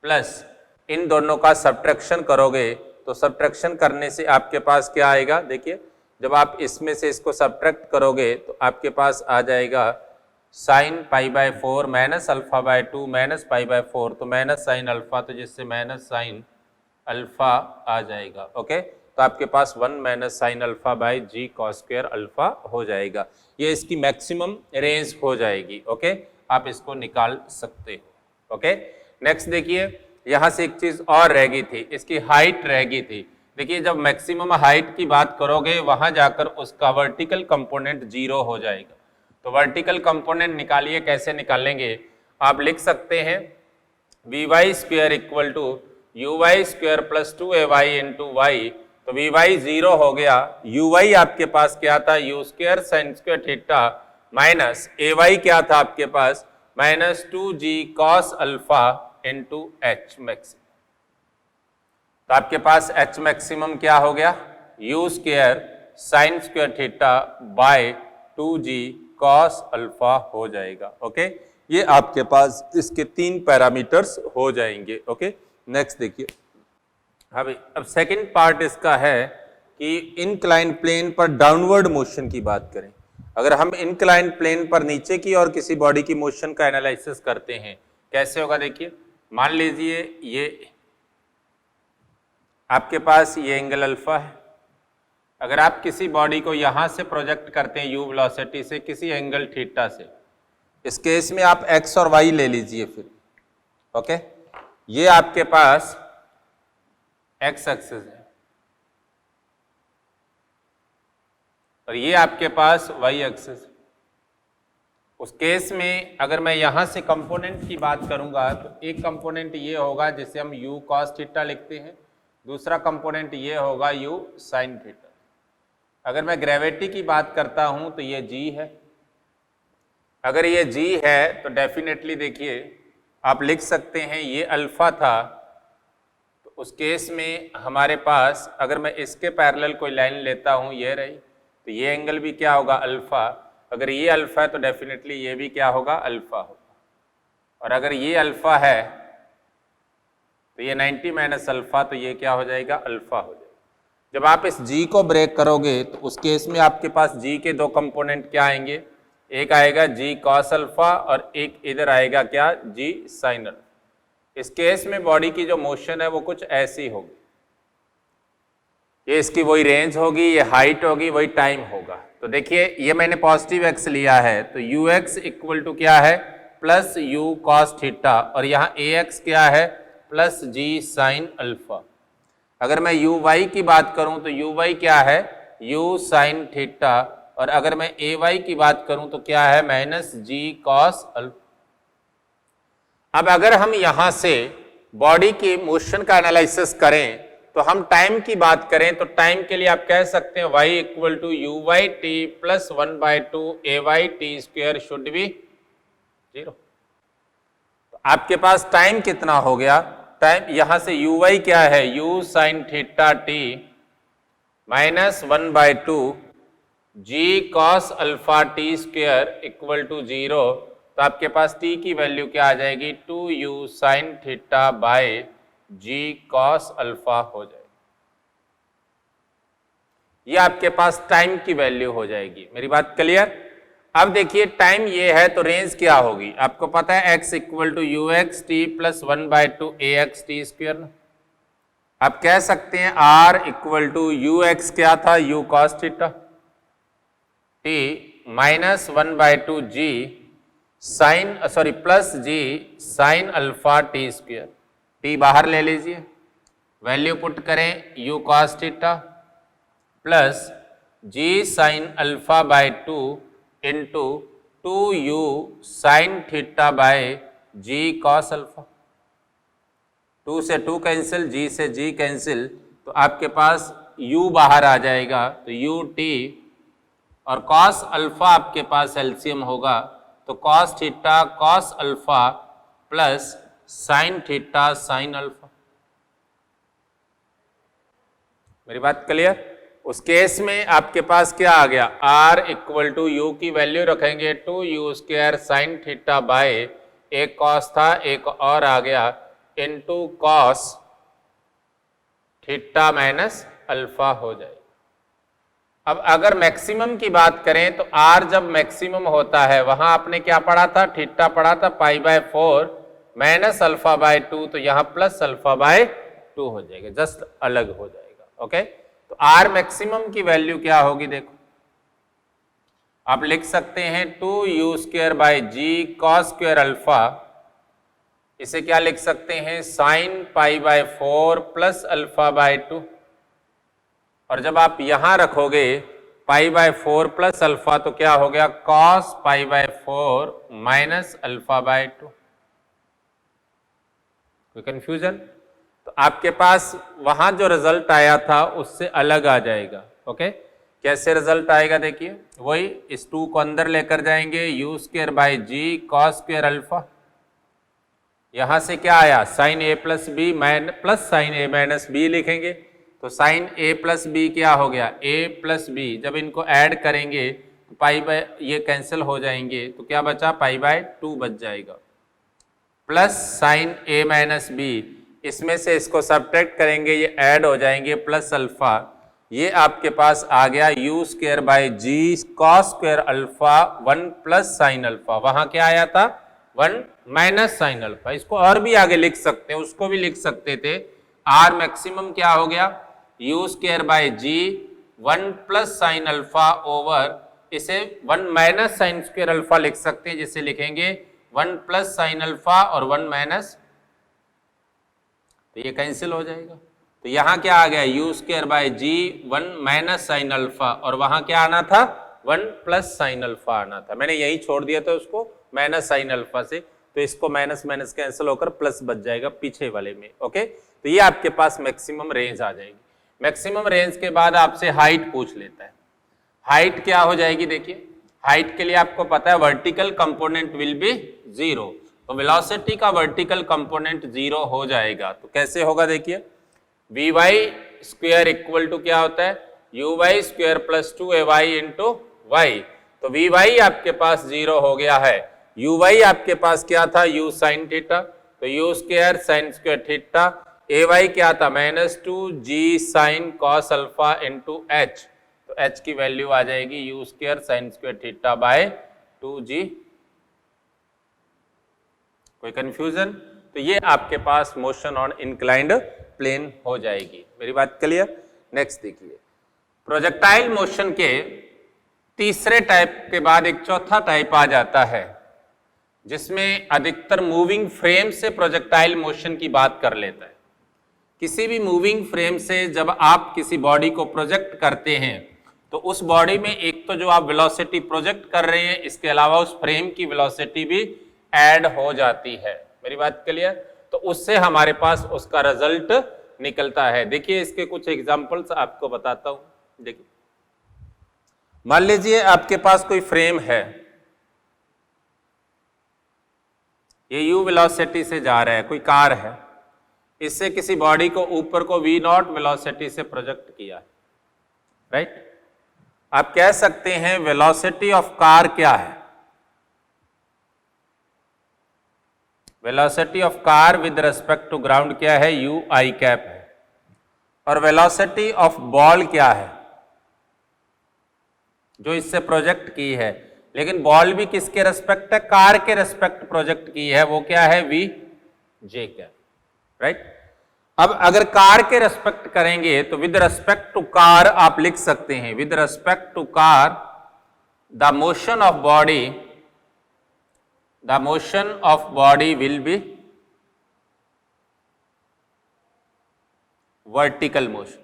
प्लस इन दोनों का सब्ट्रैक्शन करोगे तो सब्ट्रैक्शन करने से आपके पास क्या आएगा, देखिए जब आप इसमें से इसको सब्ट्रैक्ट करोगे तो आपके पास आ जाएगा साइन π/4 माइनस α/2 माइनस π/4, तो माइनस साइन अल्फा, तो जिससे माइनस साइन अल्फा आ जाएगा। ओके, तो आपके पास 1 minus sine α/g cos square alpha हो जाएगा। ये इसकी मैक्सिमम रेंज हो जाएगी। ओके, आप इसको निकाल सकते हो। ओके, नेक्स्ट देखिए, यहाँ से एक चीज और रह गई थी, इसकी हाइट रह गई थी। देखिए जब मैक्सिमम हाइट की बात करोगे वहां जाकर उसका वर्टिकल कंपोनेंट 0 हो जाएगा। तो वर्टिकल कंपोनेंट निकालिए, कैसे निकालेंगे, आप लिख सकते हैं vy square equal to uy square plus 2ay into y, तो vy 0 हो गया, uy आपके पास क्या था, u square sine square theta minus ay क्या था आपके पास, minus 2g cos alpha into h maximum. तो आपके पास एच मैक्सिमम क्या हो गया, u square sine square theta by 2g cos alpha हो जाएगा। ओके, ये आपके पास इसके 3 पैरामीटर्स हो जाएंगे। ओके, नेक्स्ट देखिए, हाँ भाई, अब सेकंड पार्ट इसका है कि इनक्लाइन प्लेन पर डाउनवर्ड मोशन की बात करें। अगर हम इनक्लाइन प्लेन पर नीचे की और किसी बॉडी की मोशन का एनालिसिस करते हैं, कैसे होगा, देखिए मान लीजिए ये आपके पास ये एंगल अल्फा है, अगर आप किसी बॉडी को यहां से प्रोजेक्ट करते हैं u वेलोसिटी से किसी एंगल थीटा से, इस केस में आप x और y ले लीजिए फिर। ओके, ये आपके पास x एक्सिस है और ये आपके पास y एक्सिस। उस केस में अगर मैं यहां से कंपोनेंट की बात करूंगा तो एक कंपोनेंट ये होगा जिसे हम u cos थीटा लिखते हैं, दूसरा कंपोनेंट ये होगा u sin थीटा। अगर मैं ग्रेविटी की बात करता हूं तो ये g है, अगर ये g है तो डेफिनेटली देखिए आप लिख सकते हैं ये अल्फा था, तो उस केस में हमारे पास अगर मैं इसके पैरेलल कोई लाइन लेता हूं, ये रही, तो ये एंगल भी क्या होगा, अल्फा। अगर ये अल्फा है तो डेफिनेटली ये भी क्या होगा, अल्फा होगा, और अगर ये अल्फा है तो ये 90 माइनस अल्फा, तो ये क्या हो जाएगा, अल्फा हो जाएगा। जब आप इस g को ब्रेक करोगे तो उस केस में आपके पास g के 2 कंपोनेंट क्या आएंगे, एक आएगा g cos अल्फा और एक इधर आएगा क्या, g sin अल्फा। इस केस में बॉडी की जो मोशन है वो कुछ ऐसी होगी, ये इसकी वही रेंज होगी, ये हाइट होगी, वही टाइम होगा। तो देखिए ये मैंने पॉजिटिव x लिया है तो ux इक्वल टू क्या है, प्लस u cos थीटा, और यहाँ ax क्या है, प्लस g sin अल्फा। अगर मैं यू वाई की बात करूं तो यू वाई क्या है, यू साइन थीटा, और अगर मैं ए वाई की बात करूं तो क्या है, माइनस जी कॉस अल्फा। अब अगर हम यहां से बॉडी के मोशन का एनालिसिस करें तो हम टाइम की बात करें तो टाइम के लिए आप कह सकते हैं y equal to u y t plus 1/2 a y t square should be 0। तो आपके पास टाइम कितना हो गया, टाइम यहां से यू वाई क्या है, u sine theta t minus 1/2 g cos alpha t square equal to 0। तो आपके पास t की वैल्यू क्या आ जाएगी, 2u sine theta by g cos alpha हो जाएगी। ये आपके पास टाइम की वैल्यू हो जाएगी। मेरी बात क्लियर? अब देखिए टाइम ये है तो रेंज क्या होगी, आपको पता है x equal to u x t plus 1/2 a x t square ना। आप कह सकते हैं r equal to u x क्या था, u cos theta t minus 1/2 g sine plus g sine alpha t square, t बाहर ले लीजिए, वैल्यू पुट करें u cos theta plus g sine alpha by 2 into 2u sine theta by g cos alpha. 2 से 2 कैंसिल, g से g कैंसिल, तो आपके पास u बाहर आ जाएगा, तो u t और कॉस अल्फा आपके पास एलसीएम होगा, तो cos theta cos alpha plus sign theta sine alpha. मेरी बात क्लियर? उस केस में आपके पास क्या आ गया, r इक्वल टू यू की वैल्यू रखेंगे 2u square sine theta bye, एक कॉस था एक और आ गया, into cos theta minus alpha हो जाए। अब अगर मैक्सिमम की बात करें तो r जब मैक्सिमम होता है वहां आपने क्या पढ़ा था, थीटा पढ़ा था π/4 माइनस अल्फा बाय 2, तो यहाँ प्लस अल्फा बाय 2 हो जाएगा, जस्ट अलग हो जाएगा। ओके, तो r मैक्सिमम की वैल्यू क्या होगी, देखो आप लिख सकते हैं 2u square by g cos square alpha, इसे क्या लिख सकते हैं, साइन π/4 प्लस अल्फा बाय 2, और जब आप यहां रखोगे π/4 प्लस अल्फा तो क्या हो गया, कॉस π/4 माइनस अल्फा बाय 2। कोई कंफ्यूजन? तो आपके पास वहां जो रिजल्ट आया था उससे अलग आ जाएगा। ओके, कैसे रिजल्ट आएगा देखिए, वही इस 2 को अंदर लेकर जाएंगे, u square by g cos square alpha, यहां से क्या आया, sine a plus b plus sine a minus b लिखेंगे, तो साइन ए प्लस बी क्या हो गया, ए प्लस बी, जब इनको ऐड करेंगे तो π/, ये कैंसिल हो जाएंगे, तो क्या बचा, π/2 बच जाएगा, plus sine a minus B, इसमें से इसको सब्ट्रैक्ट करेंगे, ये ऐड हो जाएंगे, प्लस अल्फा, ये आपके पास आ गया u square by g cos square alpha 1 plus sine alpha, वहां क्या आया था 1 माइनस साइन अल्फा। इसको और भी आगे लिख सकते हैं, उसको भी लिख सकते थे, आर मैक्सिमम क्या हो गया, u square by g 1 plus sine alpha over, इसे 1 माइनस साइन स्क्वायर अल्फा लिख सकते हैं, जिसे लिखेंगे 1 प्लस साइन अल्फा और 1 माइनस, तो ये कैंसिल हो जाएगा, तो यहाँ क्या आ गया, u square by g 1 minus sine alpha, और वहां क्या आना था, 1 प्लस साइन अल्फा आना था, मैंने यही छोड़ दिया था उसको माइनस साइन अल्फा से, तो इसको माइनस माइनस कैंसिल होकर प्लस बच जाएगा पीछे वाले में। ओके, तो ये आपके पास मैक्सिमम रेंज आ जाएगी। मैक्सिमम रेंज के बाद आपसे हाइट पूछ लेता है, हाइट क्या हो जाएगी, देखिए हाइट के लिए आपको पता है वर्टिकल कंपोनेंट विल बी 0, तो वेलोसिटी का वर्टिकल कंपोनेंट 0 हो जाएगा, तो कैसे होगा देखिए, v y square equal to क्या होता है, u y square plus 2ay into y, तो वी वाई आपके पास 0 हो गया है, यू वाई आपके पास क्या था, यू साइन थीटा, तो u square sine square theta, a y क्या था, -2 g sine cos alpha into h, तो एच की वैल्यू आ जाएगी u square sine square theta by 2g। कोई कंफ्यूजन? तो ये आपके पास मोशन ऑन इंक्लाइंड प्लेन हो जाएगी। मेरी बात क्लियर? नेक्स्ट देखिए, प्रोजेक्टाइल मोशन के तीसरे टाइप के बाद एक चौथा टाइप आ जाता है, जिसमें अधिकतर मूविंग फ्रेम से प्रोजेक्टाइल मोशन की बात कर लेता है। किसी भी मूविंग फ्रेम से जब आप किसी बॉडी को प्रोजेक्ट करते हैं तो उस बॉडी में एक तो जो आप वेलोसिटी प्रोजेक्ट कर रहे हैं, इसके अलावा उस फ्रेम की वेलोसिटी भी ऐड हो जाती है। मेरी बात क्लियर? तो उससे हमारे पास उसका रिजल्ट निकलता है। देखिए इसके कुछ एग्जांपल्स आपको बताता हूं। देखिए मान लीजिए आपके पास कोई फ्रेम है, ये u वेलोसिटी से जा रहा है, कोई कार है, इससे किसी बॉडी को ऊपर को v0 वेलोसिटी से प्रोजेक्ट किया है, राइट? आप कह सकते हैं वेलोसिटी ऑफ कार क्या है? Velocity of car with respect to ground क्या है? u i कैप है। और वेलोसिटी ऑफ बॉल क्या है जो इससे प्रोजेक्ट की है? लेकिन बॉल भी किसके रेस्पेक्ट है? कार के रेस्पेक्ट प्रोजेक्ट की है, वो क्या है? v j cap, right? अब अगर कार के रेस्पेक्ट करेंगे तो विद रेस्पेक्ट टू कार आप लिख सकते हैं with respect to car the motion of body will be vertical motion.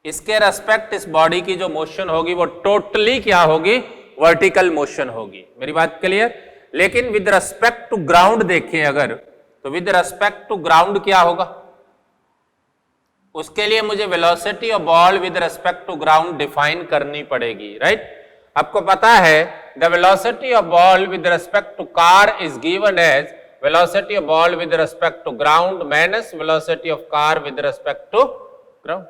इसके रेस्पेक्ट इस बॉडी की जो मोशन होगी वो टोटली क्या होगी? वर्टिकल मोशन होगी। मेरी बात क्लियर? लेकिन विद रेस्पेक्ट टू ग्राउंड देखें अगर, तो विद रेस्पेक्ट टू ग्राउंड क्या होगा? उसके लिए मुझे velocity of ball with respect to ground define करनी पड़ेगी, राइट? आपको पता है the velocity of ball with respect to car is given as velocity of ball with respect to ground minus velocity of car with respect to ground.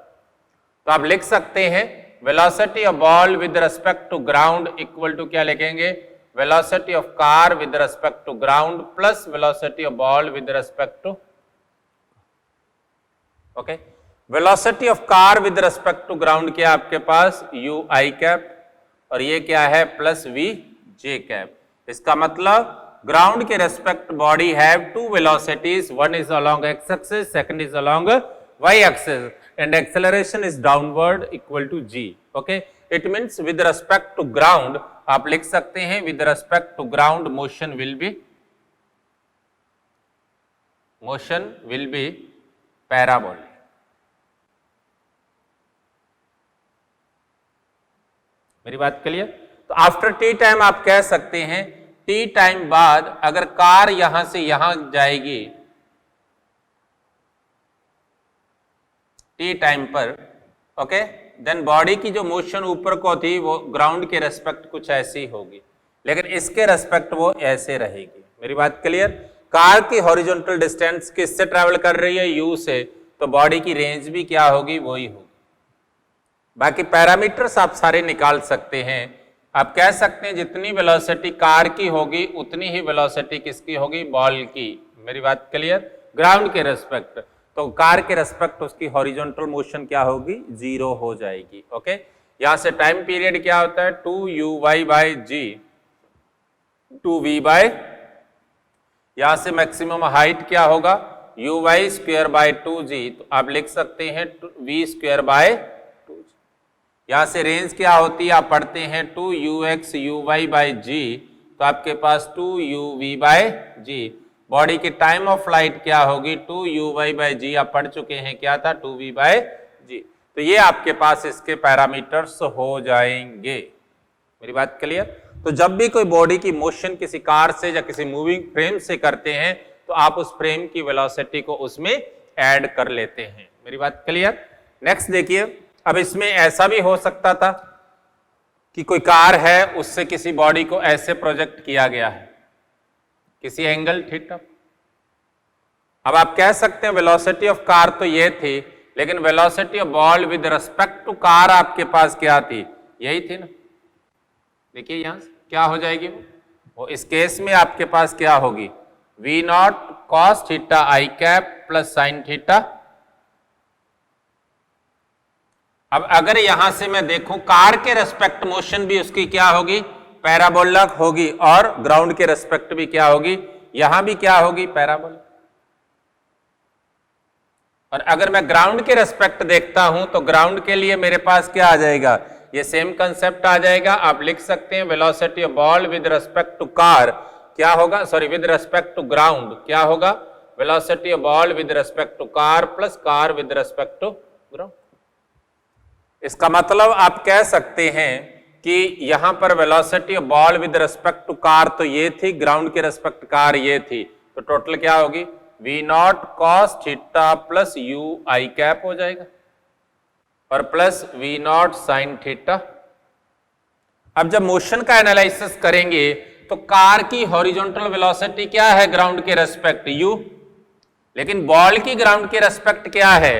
तो आप लिख सकते हैं velocity of ball with respect to ground equal to क्या लिखेंगे? Velocity of car with respect to ground plus velocity of ball with respect to, okay? Velocity of car with respect to ground क्या आपके पास? u i कैप, और ये क्या है? Plus v j cap. इसका मतलब ग्राउंड के respect body have two velocities, one is along x axis, second is along y axis, and acceleration is downward equal to g, okay? It means with respect to ground आप लिख सकते हैं with respect to ground motion will be parabolic। मेरी बात क्लियर? तो आफ्टर टी टाइम आप कह सकते हैं टी टाइम बाद अगर कार यहां से यहां जाएगी टी टाइम पर, ओके, देन बॉडी की जो मोशन ऊपर को थी वो ग्राउंड के रेस्पेक्ट कुछ ऐसी होगी, लेकिन इसके रेस्पेक्ट वो ऐसे रहेगी। मेरी बात क्लियर? कार की हॉरिजॉन्टल डिस्टेंस किससे ट्रैवल कर रही है? u से, तो बॉडी की रेंज भी क्या होगी? वही होगी। बाकी पैरामीटर्स आप सारे निकाल सकते हैं। आप कह सकते हैं जितनी वेलोसिटी कार की होगी उतनी ही वेलोसिटी किसकी होगी? बॉल की। मेरी बात क्लियर? ग्राउंड के रेस्पेक्ट, तो कार के रेस्पेक्ट उसकी हॉरिजॉन्टल मोशन क्या होगी? 0 हो जाएगी, ओके? यहां से टाइम पीरियड क्या होता है? 2u बाई जी 2v यहां से मैक्सिमम हाइट क्या होगा? u स्क्वायर बाय 2g, तो आप लिख सकते हैं v स्क्वायर बाय 2g। यहां से रेंज क्या होती है? आप पढ़ते हैं 2ux uy बाई g, तो आपके पास 2uv बाय g। बॉडी की टाइम ऑफ फ्लाइट क्या होगी? 2uy बाई जी, आप पढ़ चुके हैं क्या था? 2v बाई जी। तो ये आपके पास इसके पैरामीटर्स हो जाएंगे। मेरी बात क्लियर? तो जब भी कोई बॉडी की मोशन किसी कार से या किसी मूविंग फ्रेम से करते हैं तो आप उस फ्रेम की वेलोसिटी को उसमें ऐड कर लेते हैं। मेरी बात क्लियर? नेक्स्ट देखिए, अब इसमें ऐसा भी हो सकता था कि कोई कार है उससे किसी बॉडी को ऐसे प्रोजेक्ट किया गया है किसी एंगल थीटा। अब आप कह सकते हैं वेलोसिटी ऑफ कार तो ये थी, लेकिन velocity of ball with respect to car आपके पास क्या थी? यही थी ना। देखिए यहां से क्या हो जाएगी वो इस केस में आपके पास क्या होगी? v0 cos theta i cap plus sine theta. अब अगर यहां से मैं देखूं कार के रेस्पेक्ट मोशन भी उसकी क्या होगी? पैराबोलिक होगी, और ग्राउंड के रेस्पेक्ट भी क्या होगी? यहां भी क्या होगी? पैराबोलिक। और अगर मैं ग्राउंड के रेस्पेक्ट देखता हूं तो ग्राउंड के लिए मेरे पास क्या आ जाएगा? ये सेम कंसेप्ट आ जाएगा। आप लिख सकते हैं velocity of ball with respect to car क्या होगा? Sorry, with respect to ground क्या होगा? Velocity of ball with respect to car plus car with respect to ground. इसका मतलब आप कह सकते हैं कि यहां पर velocity of ball with respect to car तो ये थी, ग्राउंड के रिस्पेक्ट कार ये थी, तो टोटल क्या होगी v not cos theta plus you I cap हो जाएगा और plus v naught sine theta. अब जब मोशन का एनालिसिस करेंगे तो कार की हॉरिजॉन्टल वेलोसिटी क्या है ग्राउंड के रेस्पेक्ट u, लेकिन बॉल की ग्राउंड के रेस्पेक्ट क्या है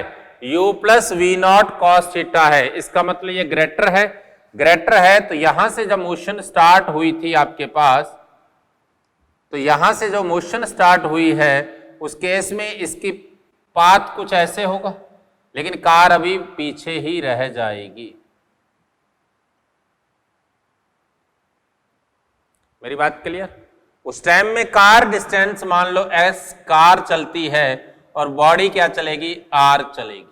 u plus v naught cos theta है। इसका मतलब ये ग्रेटर है, ग्रेटर है तो यहां से जब मोशन स्टार्ट हुई थी आपके पास, तो यहां से जो मोशन स्टार्ट हुई है उस केस में इसकी पाथ कुछ ऐसे होगा, लेकिन कार अभी पीछे ही रह जाएगी। मेरी बात क्लियर? उस टाइम में कार डिस्टेंस मान लो s कार चलती है और बॉडी क्या चलेगी r चलेगी,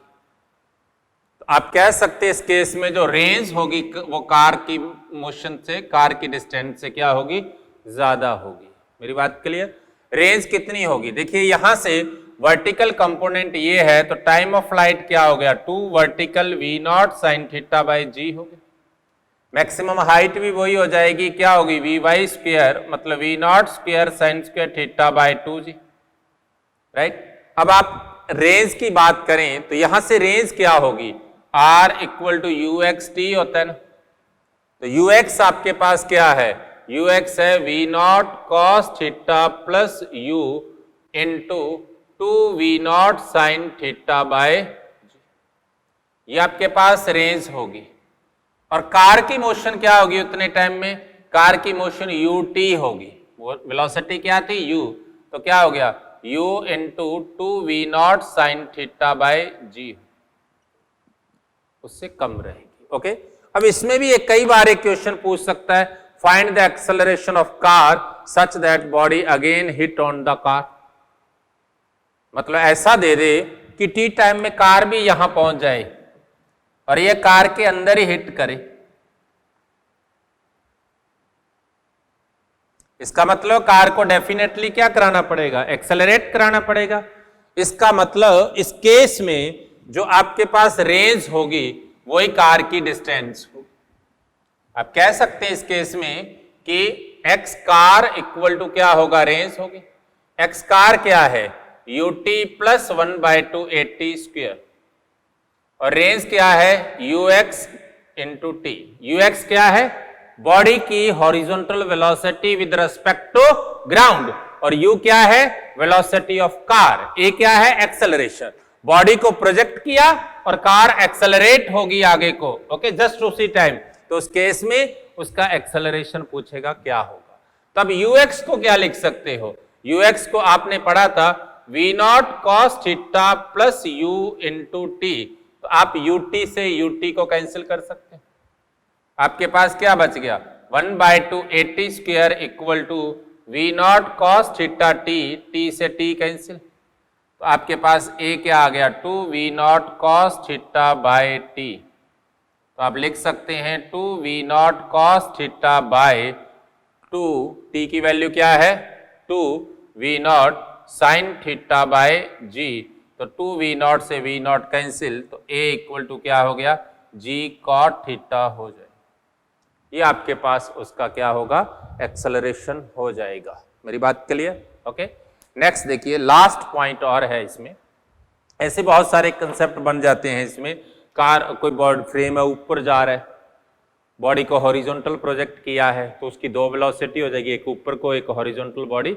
तो आप कह सकते हैं इस केस में जो रेंज होगी वो कार की मोशन से, कार की डिस्टेंस से क्या होगी ज्यादा होगी। मेरी बात क्लियर? रेंज कितनी होगी? देखिए यहां से वर्टिकल कंपोनेंट ये है तो टाइम ऑफ फ्लाइट क्या हो गया 2 vertical v naught sine theta by g हो गया। मैक्सिमम हाइट भी वही हो जाएगी, क्या होगी वी वाई स्क्वायर मतलब v naught square sine square theta by 2g, right. अब आप रेंज की बात करें तो यहां से रेंज क्या होगी r equal to u x t होता है ना, तो यू एक्स आपके पास क्या है यू एक्स है v naught cos theta plus u into 2v naught sine theta by g, ये आपके पास रेंज होगी। और कार की मोशन क्या होगी उतने टाइम में, कार की मोशन u t होगी, वो वेलोसिटी क्या थी u, तो क्या हो गया u into 2v naught sine theta by g, उससे कम रहेगी। ओके, अब इसमें भी एक कई बार एक क्वेश्चन पूछ सकता है find the acceleration of car such that body again hit on the car, मतलब ऐसा दे दे कि टी टाइम में कार भी यहां पहुंच जाए और ये कार के अंदर ही हिट करे। इसका मतलब कार को डेफिनेटली क्या कराना पड़ेगा एक्सेलरेट कराना पड़ेगा। इसका मतलब इस केस में जो आपके पास रेंज होगी वही कार की डिस्टेंस होगी। आप कह सकते हैं इस केस में कि एक्स कार इक्वल टू क्या होगा रेंज होगी। एक्स कार क्या है यू टी प्लस 1/2 80 स्क्वायर और रेंज क्या है u x into t. U x क्या है बॉडी की horizontal velocity with respect to ground और यू क्या है वेलोसिटी ऑफ कार, ए क्या है एक्सेलरेशन। बॉडी को प्रोजेक्ट किया और कार एक्सेलरेट होगी आगे को, ओके जस्ट उसी टाइम, तो उस केस में उसका एक्सेलरेशन पूछेगा क्या होगा। तब यू एक्स को क्या लिख सकते हो, यू एक्स को आपने पढ़ा था v naught cos theta plus u into t, तो आप ut से ut को कैंसिल कर सकते हैं। आपके पास क्या बच गया 1/2 80 square equal to v naught cos theta t, t से टी कैंसिल, तो आपके पास a क्या आ गया 2v naught cos theta by t, तो आप लिख सकते हैं 2v naught cos theta by 2, t की वैल्यू क्या है 2v naught sine theta by g, तो 2v नॉट से v नॉट कैंसिल, तो a इक्वल टू क्या हो गया g कॉट थीटा हो जाए। ये आपके पास उसका क्या होगा एक्सेलरेशन हो जाएगा। मेरी बात क्लियर? ओके, नेक्स्ट देखिए लास्ट पॉइंट और है इसमें, ऐसे बहुत सारे कंसेप्ट बन जाते हैं इसमें। कार कोई बॉडी फ्रेम है ऊपर जा रहा है, बॉडी को हॉरिजॉन्टल प्रोजेक्ट किया है तो उसकी दो वेलोसिटी हो जाएगी, एक ऊपर को एक हॉरिजॉन्टल बॉडी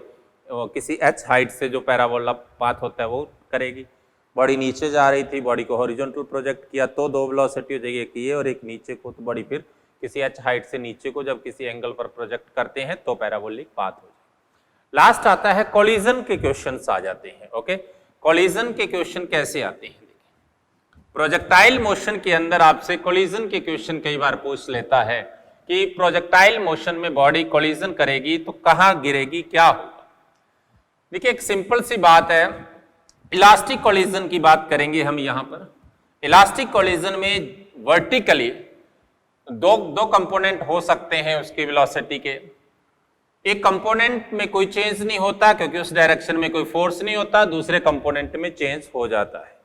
किसी h हाइट से जो पैराबोला पाथ होता है वो करेगी। बॉडी नीचे जा रही थी, बॉडी को हॉरिजॉन्टल प्रोजेक्ट किया तो दो वेलोसिटी हो जाएगी, एक ये और एक नीचे को, तो बॉडी फिर किसी h हाइट से नीचे को जब किसी एंगल पर प्रोजेक्ट करते हैं तो पैराबोलिक पाथ हो जाएगी। लास्ट आता है कोलिजन के क्वेश्चंस आ जाते हैं। ओके, कोलिजन के क्वेश्चन कैसे आते हैं, प्रोजेक्टाइल मोशन के अंदर आपसे कोलिजन के क्वेश्चन कई बार पूछ लेता है कि प्रोजेक्टाइल मोशन में बॉडी कोलिजन करेगी तो कहां गिरेगी, क्या होगा। देखिए एक सिंपल सी बात है, इलास्टिक कोलिजन की बात करेंगे हम यहां पर। इलास्टिक कोलिजन में वर्टिकली दो कंपोनेंट हो सकते हैं उसकी वेलोसिटी के, एक कंपोनेंट में कोई चेंज नहीं होता क्योंकि उस डायरेक्शन में कोई फोर्स नहीं होता, दूसरे कंपोनेंट में चेंज हो जाता है,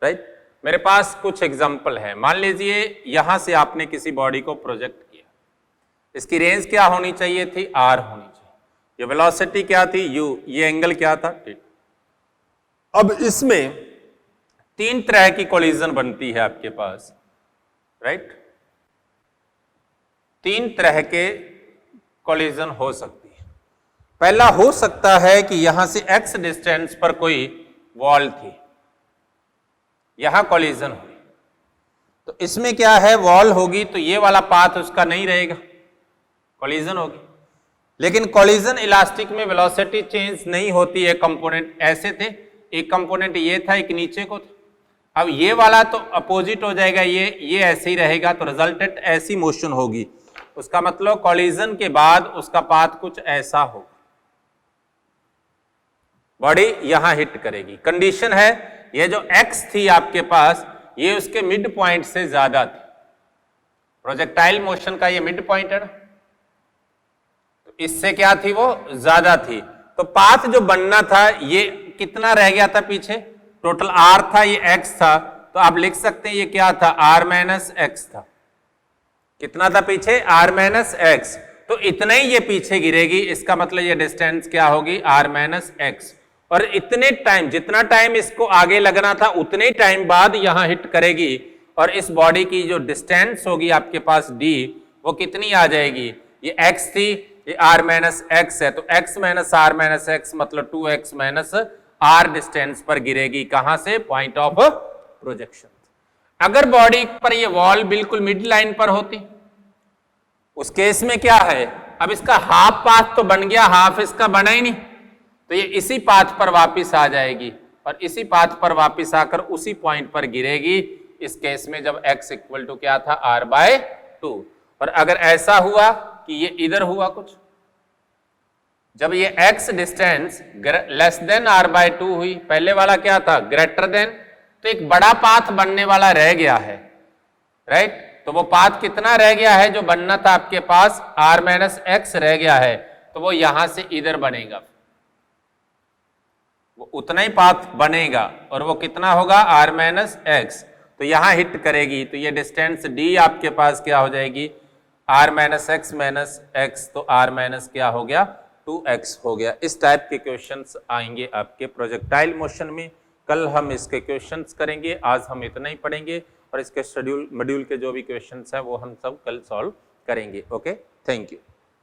राइट। मेरे पास कुछ एग्जांपल है। मान लीजिए यहां से आपने किसी बॉडी को प्रोजेक्ट किया, इसकी रेंज क्या होनी चाहिए थी, r होनी चाहिए, ये वेलोसिटी क्या थी, u, ये एंगल क्या था, t। अब इसमें तीन तरह की कोलिजन बनती है आपके पास, राइट। तीन तरह के कोलिजन हो सकती है। पहला हो सकता है कि यहां से x डिस्टेंस पर कोई वॉल थी, यहां कोलिजन हुई, तो इसमें क्या है, वॉल होगी तो ये वाला पाथ उसका नहीं रहेगा, कोलिजन होगी। लेकिन कोलिजन इलास्टिक में वेलोसिटी चेंज नहीं होती है। कंपोनेंट ऐसे थे, एक कंपोनेंट ये था, एक नीचे को था, अब ये वाला तो अपोजिट हो जाएगा, ये ऐसे ही रहेगा, तो रिजल्टेंट ऐसी मोशन होगी। उसका मतलब कोलिजन के बाद उसका पाथ कुछ ऐसा होगा, बॉडी यहां हिट करेगी। कंडीशन है ये जो x थी आपके पास, ये उसके मिड पॉइंट से ज्यादा थी। प्रोजेक्टाइल मोशन का ये मिड पॉइंट है ना, तो इससे क्या थी, वो ज्यादा थी। तो पाथ जो बनना था ये कितना रह गया था पीछे, टोटल r था, ये x था, तो आप लिख सकते हैं ये क्या था, r माइनस x था। कितना था पीछे, r माइनस x, तो इतना ही ये पीछे गिरेगी। इसका मतलब ये डिस्टेंस क्या होगी, r माइनस x। और इतने टाइम, जितना टाइम इसको आगे लगना था उतने ही टाइम बाद यहां हिट करेगी, और इस बॉडी की जो डिस्टेंस होगी आपके पास d, वो कितनी आ जाएगी, ये x थी, ये r माइनस x है, तो x minus r minus x मतलब 2x माइनस r डिस्टेंस पर गिरेगी। कहां से, पॉइंट ऑफ प्रोजेक्शन। अगर बॉडी पर ये वॉल बिल्कुल मिड लाइन पर होती, उस केस में क्या है, अब इसका हाफ पाथ तो बन गया, हाफ इसका बना ही नहीं, तो ये इसी पाथ पर वापस आ जाएगी, और इसी पाथ पर वापस आकर उसी पॉइंट पर गिरेगी। इस केस में जब x इक्वल टू क्या था, r/2। और अगर ऐसा हुआ कि ये इधर हुआ कुछ, जब ये x distance less than r/2 हुई, पहले वाला क्या था, ग्रेटर देन, तो एक बड़ा पाथ बनने वाला रह गया है, राइट। तो वो पाथ कितना रह गया है, जो बनना था आपके पास r माइनस x रह गया है, तो वो यहां से इधर बनेगा, वो उतना ही पाथ बनेगा, और वो कितना होगा, r माइनस x। तो यहां हिट करेगी, तो ये डिस्टेंस d आपके पास क्या हो जाएगी, r minus x minus x, तो r माइनस क्या हो गया, 2x हो गया। इस टाइप के क्वेश्चंस आएंगे आपके प्रोजेक्टाइल मोशन में। कल हम इसके क्वेश्चंस करेंगे, आज हम इतना ही पढ़ेंगे, और इसके शेड्यूल मॉड्यूल के जो भी क्वेश्चंस हैं वो हम सब कल सॉल्व करेंगे। Okay, thank you.